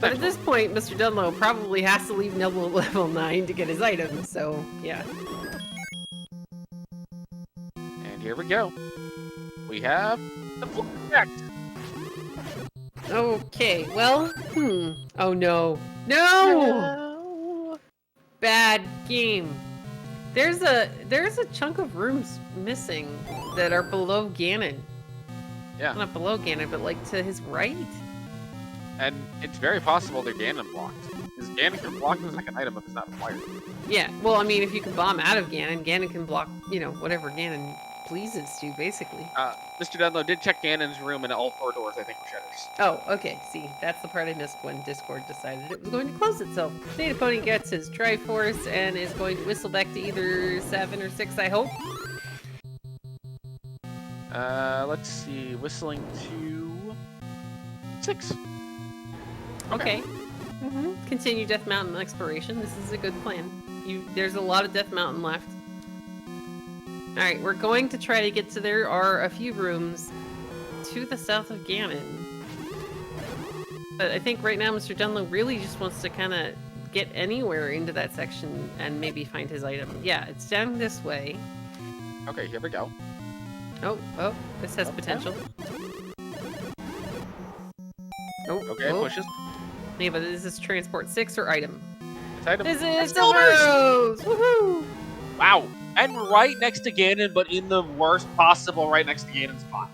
But at this point, Mr. Dunlo probably has to leave level 9 to get his items, so yeah. And here we go. We have the full effect. Okay, well, oh no. No! Bad game. There's a chunk of rooms missing that are below Ganon. Yeah. Not below Ganon, but like to his right. And it's very possible they're Ganon blocked. Because Ganon can block the second item if it's not required. Yeah, well, I mean, if you can bomb out of Ganon, Ganon can block, whatever Ganon pleases to, basically. Mr. Dunlo did check Ganon's room, and all 4 doors, I think, were shutters. Oh, okay, see, that's the part I missed when Discord decided it was going to close itself. Potato Pony gets his Triforce and is going to whistle back to either 7 or 6, I hope. Let's see, whistling to 6. Okay. Continue Death Mountain exploration. This is a good plan. There's a lot of Death Mountain left. Alright, we're going to try to get to... There are a few rooms to the south of Ganon. But I think right now Mr. Dunlo really just wants to kind of get anywhere into that section and maybe find his item. Yeah, it's down this way. Okay, here we go. Oh, this has potential. Oh, Okay, pushes. Yeah, but is this transport 6 or item? It's item. This is silvers! silvers! Woohoo! Wow! And right next to Ganon, but in the worst possible right next to Ganon's spot.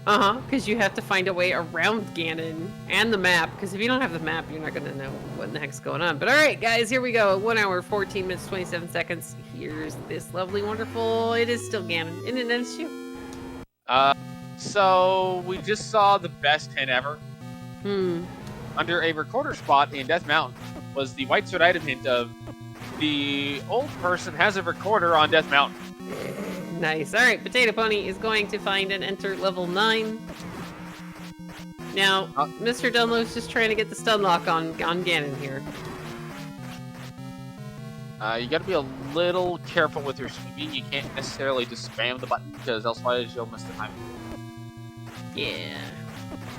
Because you have to find a way around Ganon and the map, because if you don't have the map, you're not going to know what in the heck's going on. But all right, guys, here we go. 1 hour, 14 minutes, 27 seconds. Here's this lovely, wonderful... It is still Ganon. Isn't it, it's you? So we just saw the best hint ever. Under a recorder spot in Death Mountain was the white sword item hint of the old person has a recorder on Death Mountain. Nice. All right, Potato Pony is going to find and enter level 9. Now, MrDunlo's just trying to get the stun lock on Ganon here. You gotta be a little careful with your sweeping. You can't necessarily just spam the button, because otherwise you'll miss the time. Yeah.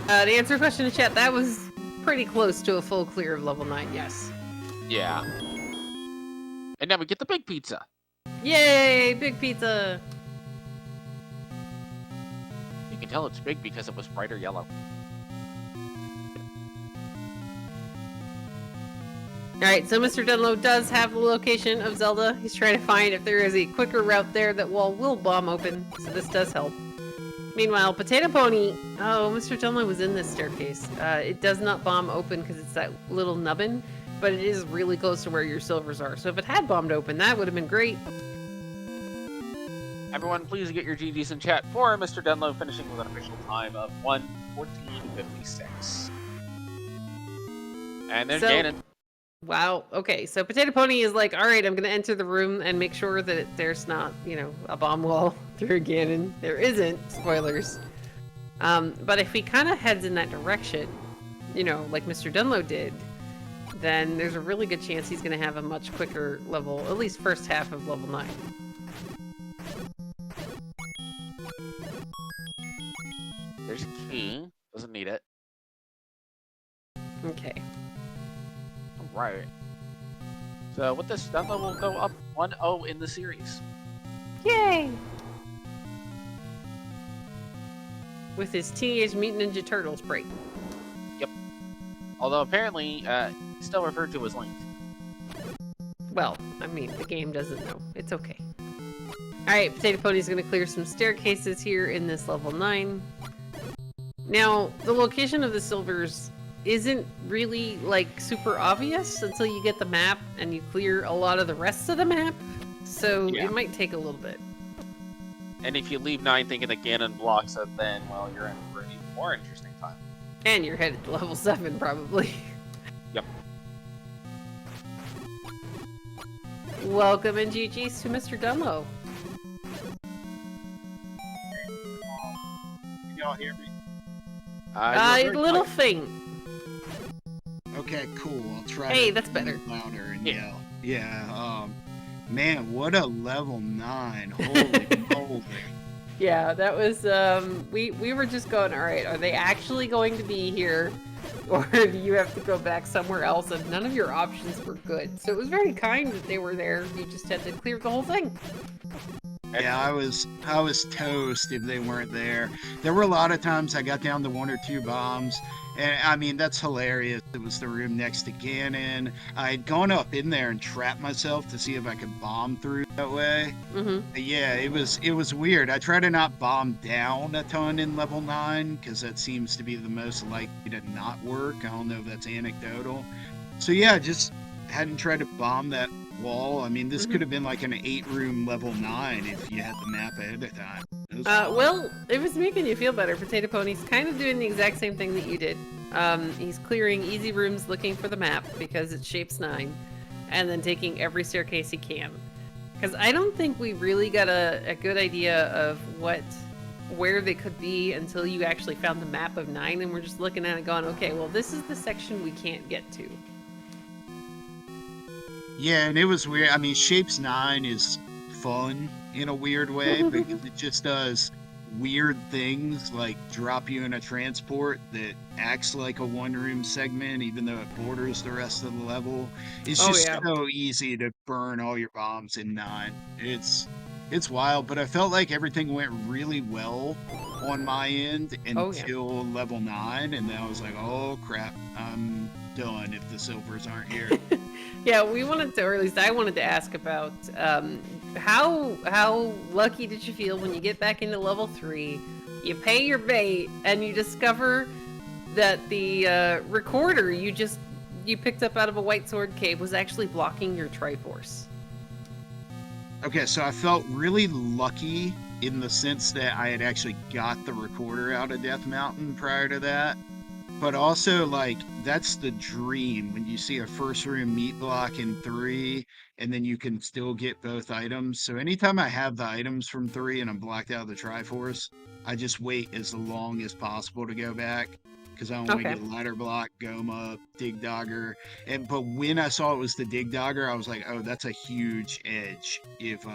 To answer a question in chat, that was pretty close to a full clear of level 9, yes. Yeah. And now we get the big pizza. Yay, big pizza! You can tell it's big because it was brighter yellow. Alright, so MrDunlo does have the location of Zelda. He's trying to find if there is a quicker route there that will bomb open, so this does help. Meanwhile, Potato Pony... Oh, MrDunlo was in this staircase. It does not bomb open because it's that little nubbin, but it is really close to where your silvers are. So if it had bombed open, that would have been great. Everyone, please get your GGs in chat for MrDunlo finishing with an official time of 1:14:56. And there's Ganon. Wow, okay, so Potato Pony is like, alright, I'm gonna enter the room and make sure that there's not, you know, a bomb wall through Ganon. There isn't, spoilers. But if he kind of heads in that direction, you know, like MrDunlo did, then there's a really good chance he's gonna have a much quicker level, at least first half of level 9. There's a key. Doesn't need it. Okay. Alright. So with this, Dunlo will go up 1-0 in the series. Yay! With his Teenage Mutant Ninja Turtles break. Yep. Although apparently, still referred to as Link. Well, I mean, the game doesn't know. It's okay. Alright, Potato Pony's gonna clear some staircases here in this level 9. Now, the location of the silvers isn't really, like, super obvious until you get the map and you clear a lot of the rest of the map, so yeah. It might take a little bit. And if you leave 9 thinking that Ganon blocks it, then, well, you're in for an even more interesting time. And you're headed to level 7, probably. Yep. Welcome and GG's to MrDunlo. Can y'all hear me? A little faint. Okay, cool. I'll try. Hey, to that's better. Louder and Yeah. yell. Yeah. Man, what a level 9! Holy moly! Yeah, that was. We were just going. All right, are they actually going to be here, or do you have to go back somewhere else? And none of your options were good. So it was very kind that they were there. You just had to clear the whole thing. Yeah, I was toast if they weren't there. There were a lot of times I got down to 1 or 2 bombs, and I mean that's hilarious. It was the room next to Ganon. I'd gone up in there and trapped myself to see if I could bomb through that way. Mm-hmm. Yeah, it was weird. I try to not bomb down a ton in level 9 because that seems to be the most likely to not work. I don't know if that's anecdotal. So yeah, just hadn't tried to bomb that wall. I mean, this could have been like an 8-room level 9 if you had the map ahead of time. Well, if it's making you feel better, Potato Pony's kind of doing the exact same thing that you did. He's clearing easy rooms looking for the map because it shapes 9, and then taking every staircase he can. Because I don't think we really got a good idea of where they could be until you actually found the map of 9, and we're just looking at it going, okay, well, this is the section we can't get to. Yeah, and it was weird. I mean, Shapes 9 is fun in a weird way because it just does weird things like drop you in a transport that acts like a 1-room segment even though it borders the rest of the level. It's just so easy to burn all your bombs in 9. It's wild, but I felt like everything went really well on my end until level 9, and then I was like, oh crap, I'm done if the silvers aren't here. Yeah, we wanted to, or at least I wanted to ask about how lucky did you feel when you get back into level 3, you pay your bait, and you discover that the recorder you picked up out of a White Sword cave was actually blocking your Triforce. Okay, so I felt really lucky in the sense that I had actually got the recorder out of Death Mountain prior to that. But also, like, that's the dream when you see a first room meat block in 3, and then you can still get both items. So anytime I have the items from 3 and I'm blocked out of the Triforce, I just wait as long as possible to go back. Because I don't want to Okay. get ladder block, Goma, Dig Dogger. But when I saw it was the Dig Dogger, I was like, oh, that's a huge edge if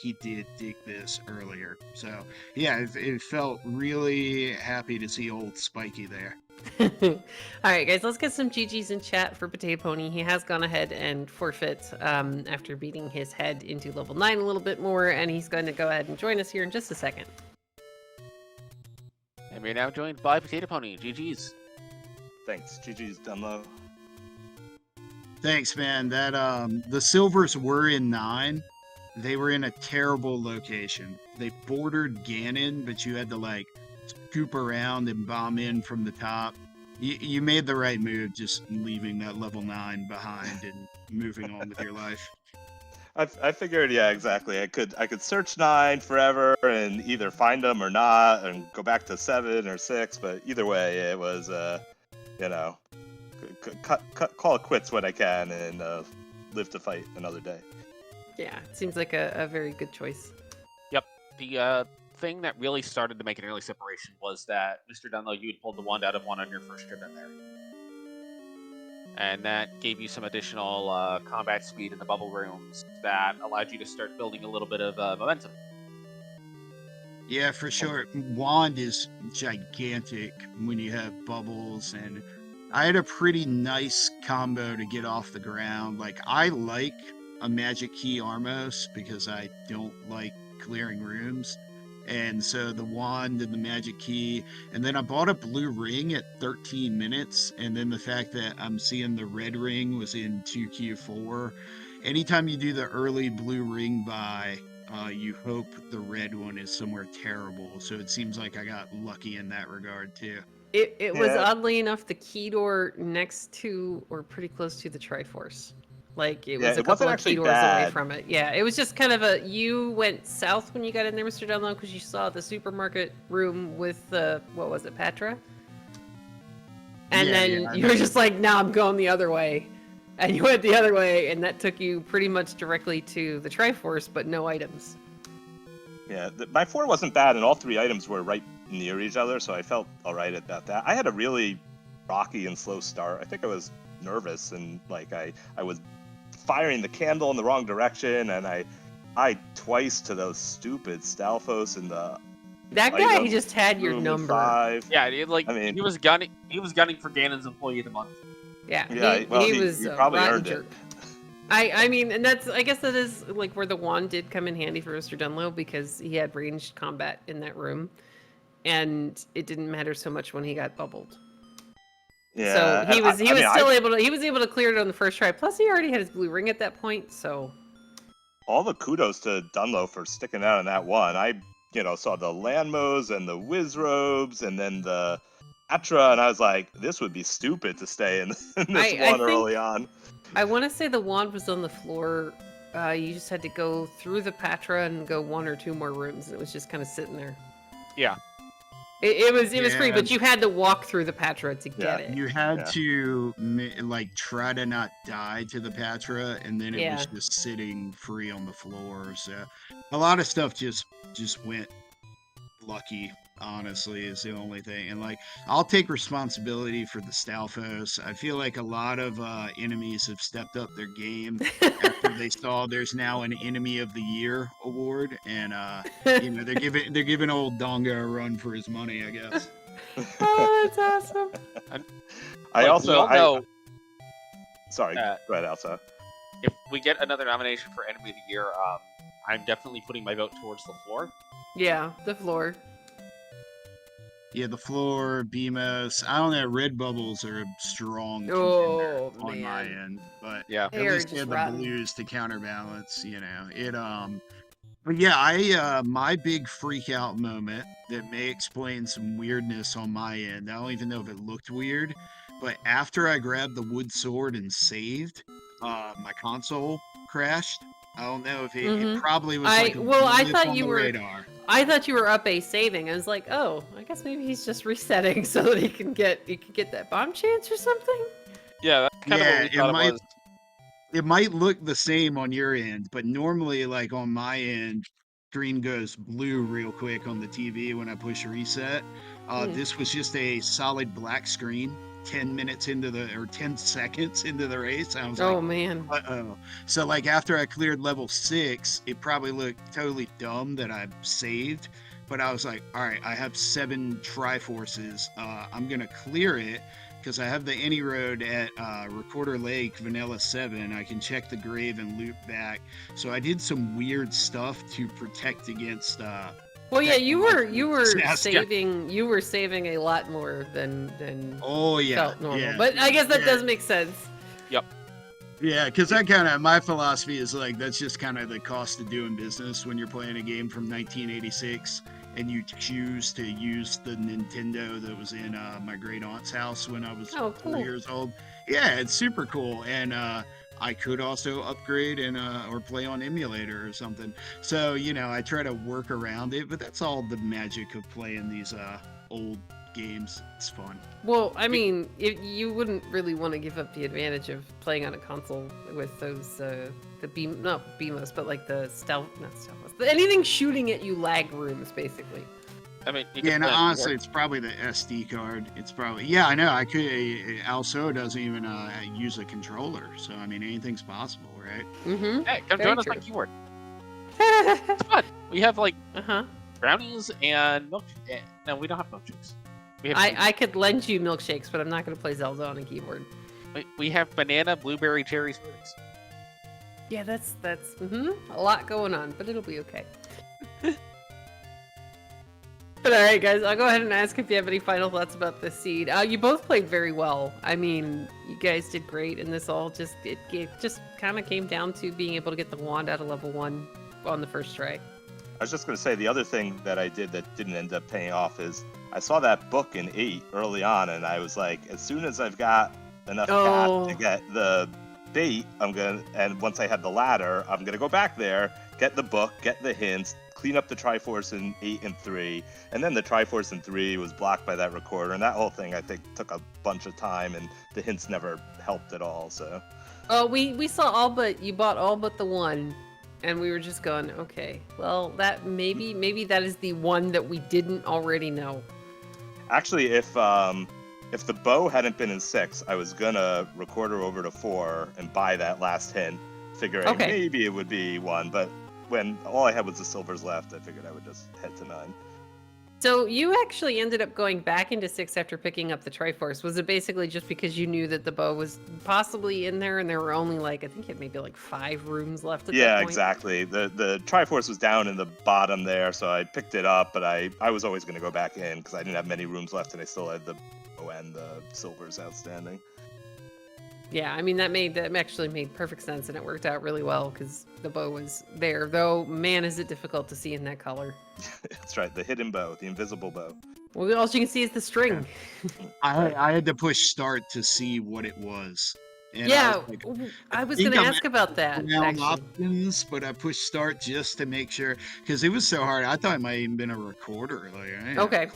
he did dig this earlier. So yeah, it felt really happy to see old Spiky there. Alright guys, let's get some GG's in chat for Potato Pony. He has gone ahead and forfeit after beating his head into level 9 a little bit more, and he's going to go ahead and join us here in just a second. And we're now joined by Potato Pony. GG's. Thanks. GG's Dunlo. Thanks, man. That the Silvers were in 9. They were in a terrible location. They bordered Ganon, but you had to like scoop around and bomb in from the top. You made the right move, just leaving that level 9 behind and moving on with your life. I figured, yeah, exactly. I could search 9 forever and either find them or not, and go back to 7 or 6. But either way, it was, you know, call it quits when I can and live to fight another day. Yeah, it seems like a very good choice. Yep. The thing that really started to make an early separation was that MrDunlo, you had pulled the wand out of one on your first trip in there. And that gave you some additional combat speed in the bubble rooms that allowed you to start building a little bit of momentum. Yeah, for sure. Wand is gigantic when you have bubbles, and I had a pretty nice combo to get off the ground. Like, I like a magic key Armos because I don't like clearing rooms. And so the wand and the magic key, and then I bought a blue ring at 13 minutes, and then the fact that I'm seeing the red ring was in 2Q4. Anytime you do the early blue ring buy, you hope the red one is somewhere terrible. So it seems like I got lucky in that regard too. It was oddly enough the key door next to or pretty close to the Triforce. Like it was a couple of key doors away from it. Yeah, it was just kind of you went south when you got in there, Mr. Dunlo, because you saw the supermarket room with what was it, Patra? And then you were just like, "No, I'm going the other way," and you went the other way, and that took you pretty much directly to the Triforce, but no items. Yeah, my 4 wasn't bad, and all 3 items were right near each other, so I felt all right about that. I had a really rocky and slow start. I think I was nervous, and like I was firing the candle in the wrong direction, and I twice to those stupid Stalfos and the that guy just had your number. 5. Yeah, he was gunning for Ganon's Employee of the Month. Yeah, he was probably earned jerk. it. I mean, and I guess that is like where the wand did come in handy for Mr. Dunlo, because he had ranged combat in that room, and it didn't matter so much when he got bubbled. Yeah, so he was able to clear it on the first try. Plus, he already had his blue ring at that point. So all the kudos to Dunlo for sticking out in that one. I saw the Lanmos and the Wizrobes, and then the Atra, and I was like, this would be stupid to stay in this one early on. I want to say the wand was on the floor. You just had to go through the Patra and go 1 or 2 more rooms, and it was just kind of sitting there. Yeah. It was free, but you had to walk through the Patra to get it. You had to like try to not die to the Patra, and then it was just sitting free on the floor. So a lot of stuff just went lucky, honestly, is the only thing. And like, I'll take responsibility for the Stalfos. I feel like a lot of enemies have stepped up their game after they saw there's now an Enemy of the Year award, and they're giving old Donga a run for his money, I guess. Oh, that's awesome. And, I also know. Sorry, go ahead, Elsa. If we get another nomination for Enemy of the Year, I'm definitely putting my vote towards the floor. Yeah, the floor. Yeah, the floor, BMOS. I don't know. Red bubbles are a strong contender Oh on my man. end, but Yeah. They at are least they just have the rotten. blues to counterbalance. It. But yeah, I my big freak out moment that may explain some weirdness on my end. I don't even know if it looked weird, but after I grabbed the wood sword and saved, my console crashed. I don't know if it Mm-hmm. probably was like a I blip thought on you the were radar. I thought you were up a saving. I was like, oh, I guess maybe he's just resetting so that he can get that bomb chance or something. Yeah, that's kind of what Yeah, we thought it was. it might look the same on your end, but normally, like on my end, screen goes blue real quick on the TV when I push reset. Mm. This was just a solid black screen. 10 minutes into the or 10 seconds into the race, I was like, Oh man. uh-oh. So like after I cleared level 6, it probably looked totally dumb that I saved, but I was like, all right, I have 7 Triforces. I'm gonna clear it because I have the any road at Recorder Lake Vanilla 7. I can check the grave and loop back. So I did some weird stuff to protect against Well, yeah, you were Saskia. saving a lot more than Oh yeah, felt normal. yeah. But I guess that Yeah. does make sense. Yeah, because that kind of my philosophy is like that's just kind of the cost of doing business when you're playing a game from 1986 and you choose to use the Nintendo that was in my great aunt's house when I was 4 cool. years old. Yeah, it's super cool, and I could also upgrade and or play on emulator or something. So I try to work around it, but that's all the magic of playing these old games. It's fun. Well, I mean, you wouldn't really want to give up the advantage of playing on a console with those not BMOS, but like the not stealth, anything shooting at you lag rooms, basically. I mean, you Yeah, can no, play on honestly, keyboard. it's probably the SD card. It's probably I know. I could. Also doesn't even use a controller, so I mean, anything's possible, right? Mm-hmm. Hey, come Very join us true. on keyboard. It's fun. We have like Uh-huh. brownies and milkshakes. No, we don't have milkshakes. We have I could lend you milkshakes, but I'm not going to play Zelda on a keyboard. we have banana, blueberry, cherry smoothies. Yeah, that's a lot going on, but it'll be okay. But all right, guys, I'll go ahead and ask if you have any final thoughts about this seed. You both played very well. I mean, you guys did great, and this all just kind of came down to being able to get the wand out of level 1 on the first try. I was just going to say the other thing that I did that didn't end up paying off is I saw that book in 8 early on, and I was like, as soon as I've got enough cash to get the bait, and once I had the ladder, I'm gonna go back there, get the book, get the hints, clean up the Triforce in 8 and 3, and then the Triforce in 3 was blocked by that recorder, and that whole thing I think took a bunch of time, and the hints never helped at all. So. Oh, we saw you bought all but the one, and we were just going, okay, well that maybe that is the one that we didn't already know. Actually, if the bow hadn't been in 6, I was gonna record her over to 4 and buy that last hint, figuring maybe it would be 1, but when all I had was the silvers left, I figured I would just head to 9. So you actually ended up going back into 6 after picking up the Triforce. Was it basically just because you knew that the bow was possibly in there and there were only I think it maybe 5 rooms left at that point? Yeah, exactly. The Triforce was down in the bottom there, so I picked it up, but I was always going to go back in because I didn't have many rooms left and I still had the bow and the silvers outstanding. Yeah, I mean that actually made perfect sense, and it worked out really well because the bow was there. Though, man, is it difficult to see in that color. That's right, the hidden bow, the invisible bow. Well, all you can see is the string. I had to push start to see what it was. And yeah, I was think going to I'm ask about that. Options, but I pushed start just to make sure because it was so hard. I thought it might even been a recorder. Okay.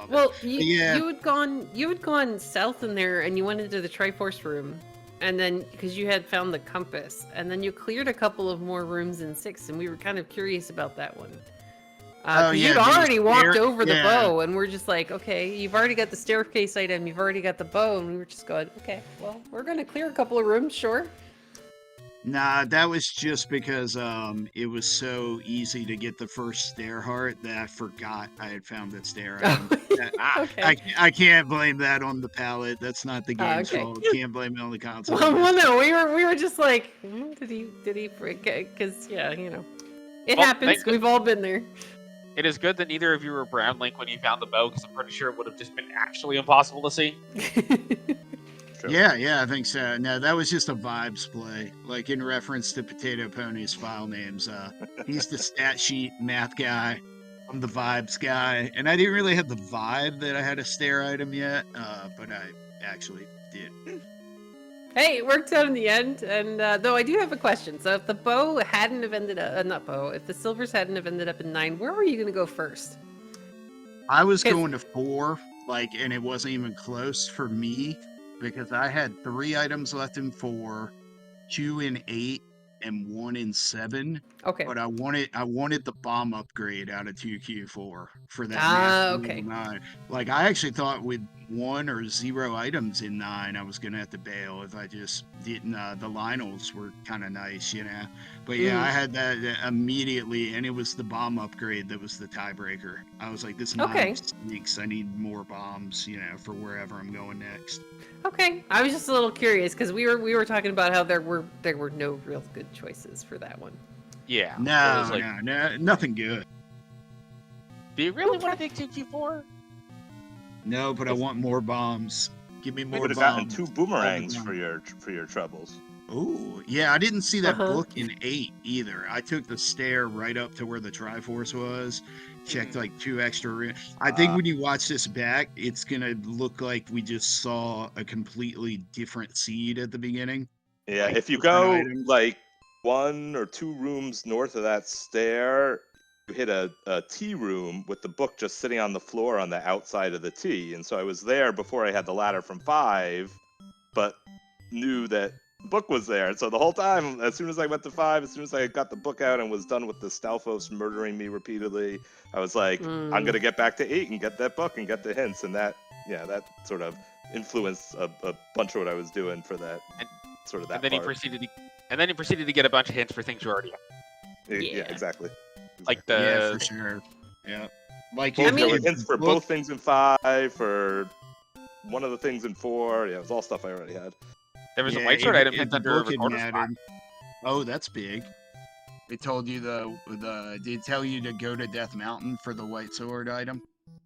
Well, you had gone south in there, and you went into the Triforce room, and then because you had found the compass, and then you cleared a couple of more rooms in 6, and we were kind of curious about that one. You'd already walked over the bow, and we're just like, okay, you've already got the staircase item, you've already got the bow, and we were just going, okay, well, we're gonna clear a couple of rooms, sure. Nah, that was just because it was so easy to get the first stair heart that I forgot I had found that stair item. Okay. I can't blame that on the palette. That's not the game's fault. Can't blame it on the console. Well, no, we were just like, did he forget? Because it happens. We've all been there. It is good that neither of you were Brown Link when you found the bow, because I'm pretty sure it would have just been actually impossible to see. True. Yeah, I think so. No, that was just a vibes play, like in reference to Potato Pony's file names. He's the stat sheet math guy. I'm the vibes guy, and I didn't really have the vibe that I had a stare item yet, but I actually did. Hey, it worked out in the end, and though I do have a question. So if the bow hadn't have ended up, not bow, if the silvers hadn't have ended up in 9, where were you going to go first? I was going to 4, and it wasn't even close for me because I had 3 items left in 4, 2 in 8, and 1 in 7. Okay. But I wanted the bomb upgrade out of 2Q4 for that. Okay. 9. Like I actually thought with 1 or 0 items in 9, I was gonna have to bail if I just didn't. The Lionels were kind of nice, you know. But yeah, I had that immediately, and it was the bomb upgrade that was the tiebreaker. I was like, this 9 stinks. I need more bombs, you know, for wherever I'm going next. Okay, I was just a little curious because we were talking about how there were no real good choices for that one. Yeah. No, nothing good. Do you really want to take 2Q4? No, but I want more bombs. Give me more You would bombs. have gotten 2 boomerangs for your troubles. Oh, yeah, I didn't see that book in 8 either. I took the stair right up to where the Triforce was, checked like 2 extra. I think when you watch this back, it's going to look like we just saw a completely different seed at the beginning. Yeah, Like, if you go items. like 1 or 2 rooms north of that stair, you hit a tea room with the book just sitting on the floor on the outside of the tea. And so I was there before I had the ladder from 5, but knew that the book was there. And so the whole time, as soon as I went to 5, as soon as I got the book out and was done with the Stalfos murdering me repeatedly, I was like, I'm going to get back to 8 and get that book and get the hints. And that sort of influenced a bunch of what I was doing for that. Sort of that And then part. he proceeded to get a bunch of hints for things you already have. Yeah, exactly. Like Yeah, for sure. Yeah. Like There mean- were if hints the for book- both things in 5, for one of the things in 4. Yeah, it was all stuff I already had. There was a Yeah, white sword if- item if hint the under a book had recorder spot. mattered- Oh, that's big. It told you did it tell you to go to Death Mountain for the white sword item?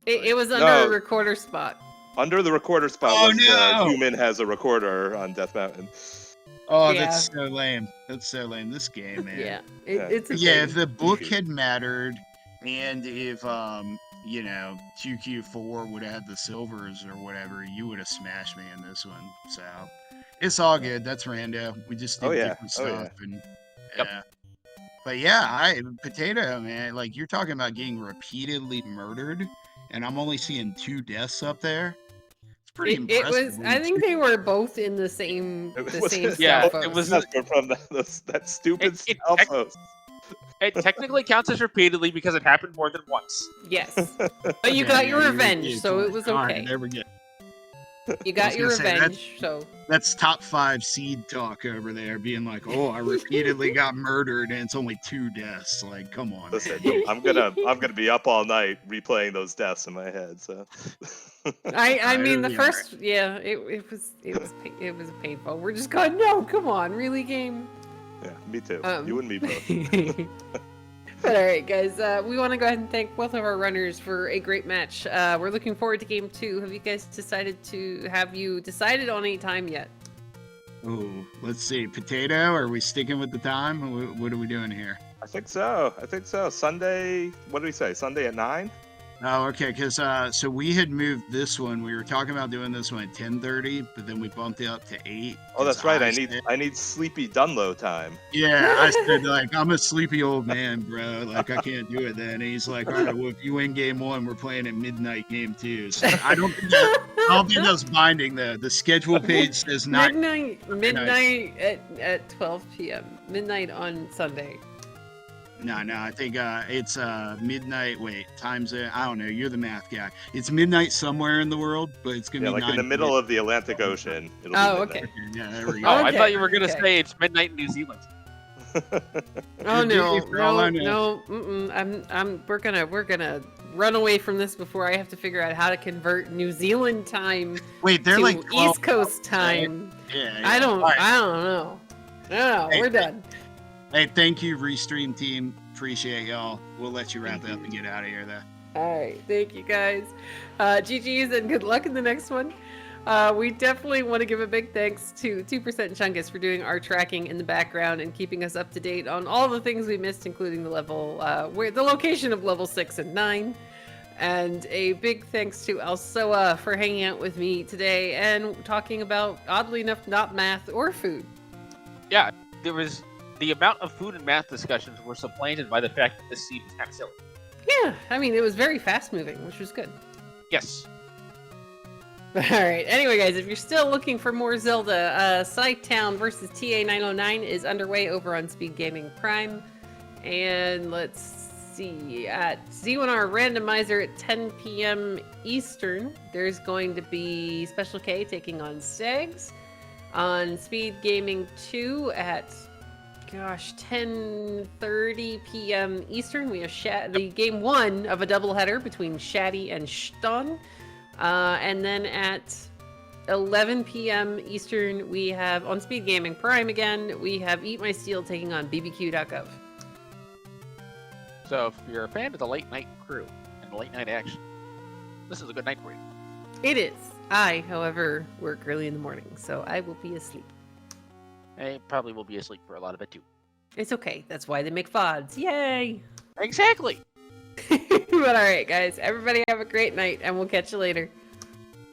It was under No. a recorder spot. Under the recorder spot Oh, was no! human has a recorder on Death Mountain. Oh, Yeah. that's so lame. That's so lame. This game, man. Yeah, Yeah. it's a Yeah, thing. if the book Goofy. had mattered, and if 2Q4 would have had the silvers or whatever, you would have smashed me in this one. So it's all good. That's rando. We just did different stuff, and Yep. yeah. But yeah, Potato, man, like you're talking about getting repeatedly murdered, and I'm only seeing 2 deaths up there. It's pretty It impressive. was. I think they were both in the same Yeah, Stalfos. it was- from that stupid It- Stalfos. It technically counts as repeatedly because it happened more than once. Yes, but you got your revenge, so it was All okay. right, there we go. You I got was your gonna say, revenge, so That's top 5 seed talk over there, being like, "Oh, I repeatedly got murdered, and it's only 2 deaths." Like, come on. Listen, I'm gonna be up all night replaying those deaths in my head. So I mean the Yeah. first it was painful. We're just going, no, come on, really, game. yeah, me too. Um, You and me both. But all right, guys, we want to go ahead and thank both of our runners for a great match. We're looking forward to game 2. Have you guys decided on a time yet? Oh, let's see. Potato, are we sticking with the time? What are we doing here? I think so. Sunday. What did we say? Sunday at 9. Oh, okay, because so we had moved this one. We were talking about doing this one at 10:30, but then we bumped it up to 8. Oh, that's 'cause right. said- I need sleepy Dunlo time. Yeah, I said, like, I'm a sleepy old man, bro. Like, I can't do it then. And he's like, all right, well, if you win game 1, we're playing at midnight game 2. So I don't think that's binding, though. The schedule page says not. Midnight at 12 p.m. Midnight on Sunday. No, I think it's midnight. Wait, times it. I don't know. You're the math guy. It's midnight somewhere in the world, but it's gonna Yeah, be like in the 9 middle of the Atlantic Ocean. It'll Oh, be midnight. okay. Yeah, there we go. Oh, I Okay, thought you were gonna okay. say it's midnight in New Zealand. Oh no, for all I no, know. we're gonna run away from this before I have to figure out how to convert New Zealand time Wait, they're to like 12 East Coast time. Yeah, I don't All right. know. No, Hey, we're done. Hey, thank you, Restream team, appreciate y'all. We'll let you wrap it up and get out of here, though. All right, thank you guys. GG's and good luck in the next one. We definitely want to give a big thanks to 2% Chungus for doing our tracking in the background and keeping us up to date on all the things we missed, including the level, the location of level 6 and 9. And a big thanks to Alsoa for hanging out with me today and talking about, oddly enough, not math or food. Yeah, there was the amount of food and math discussions were supplanted by the fact that this seed was kind of silly. Yeah, I mean, it was very fast moving, which was good. Yes. All right. Anyway, guys, if you're still looking for more Zelda, Town versus TA909 is underway over on SpeedGaming Prime. And let's see, at Z1R Randomizer at 10 p.m. Eastern, there's going to be Special K taking on Stags. On SpeedGaming 2 at, 10:30 p.m. Eastern, we have the game 1 of a doubleheader between Shaddy and Shton. And then at 11 p.m. Eastern, we have, on SpeedGaming Prime again, we have Eat My Steel taking on bbq.gov. So if you're a fan of the late night crew and the late night action, this is a good night for you. It is. I, however, work early in the morning, so I will be asleep. I probably will be asleep for a lot of it too. It's okay. That's why they make VODs. Yay! Exactly! But alright, guys. Everybody have a great night, and we'll catch you later.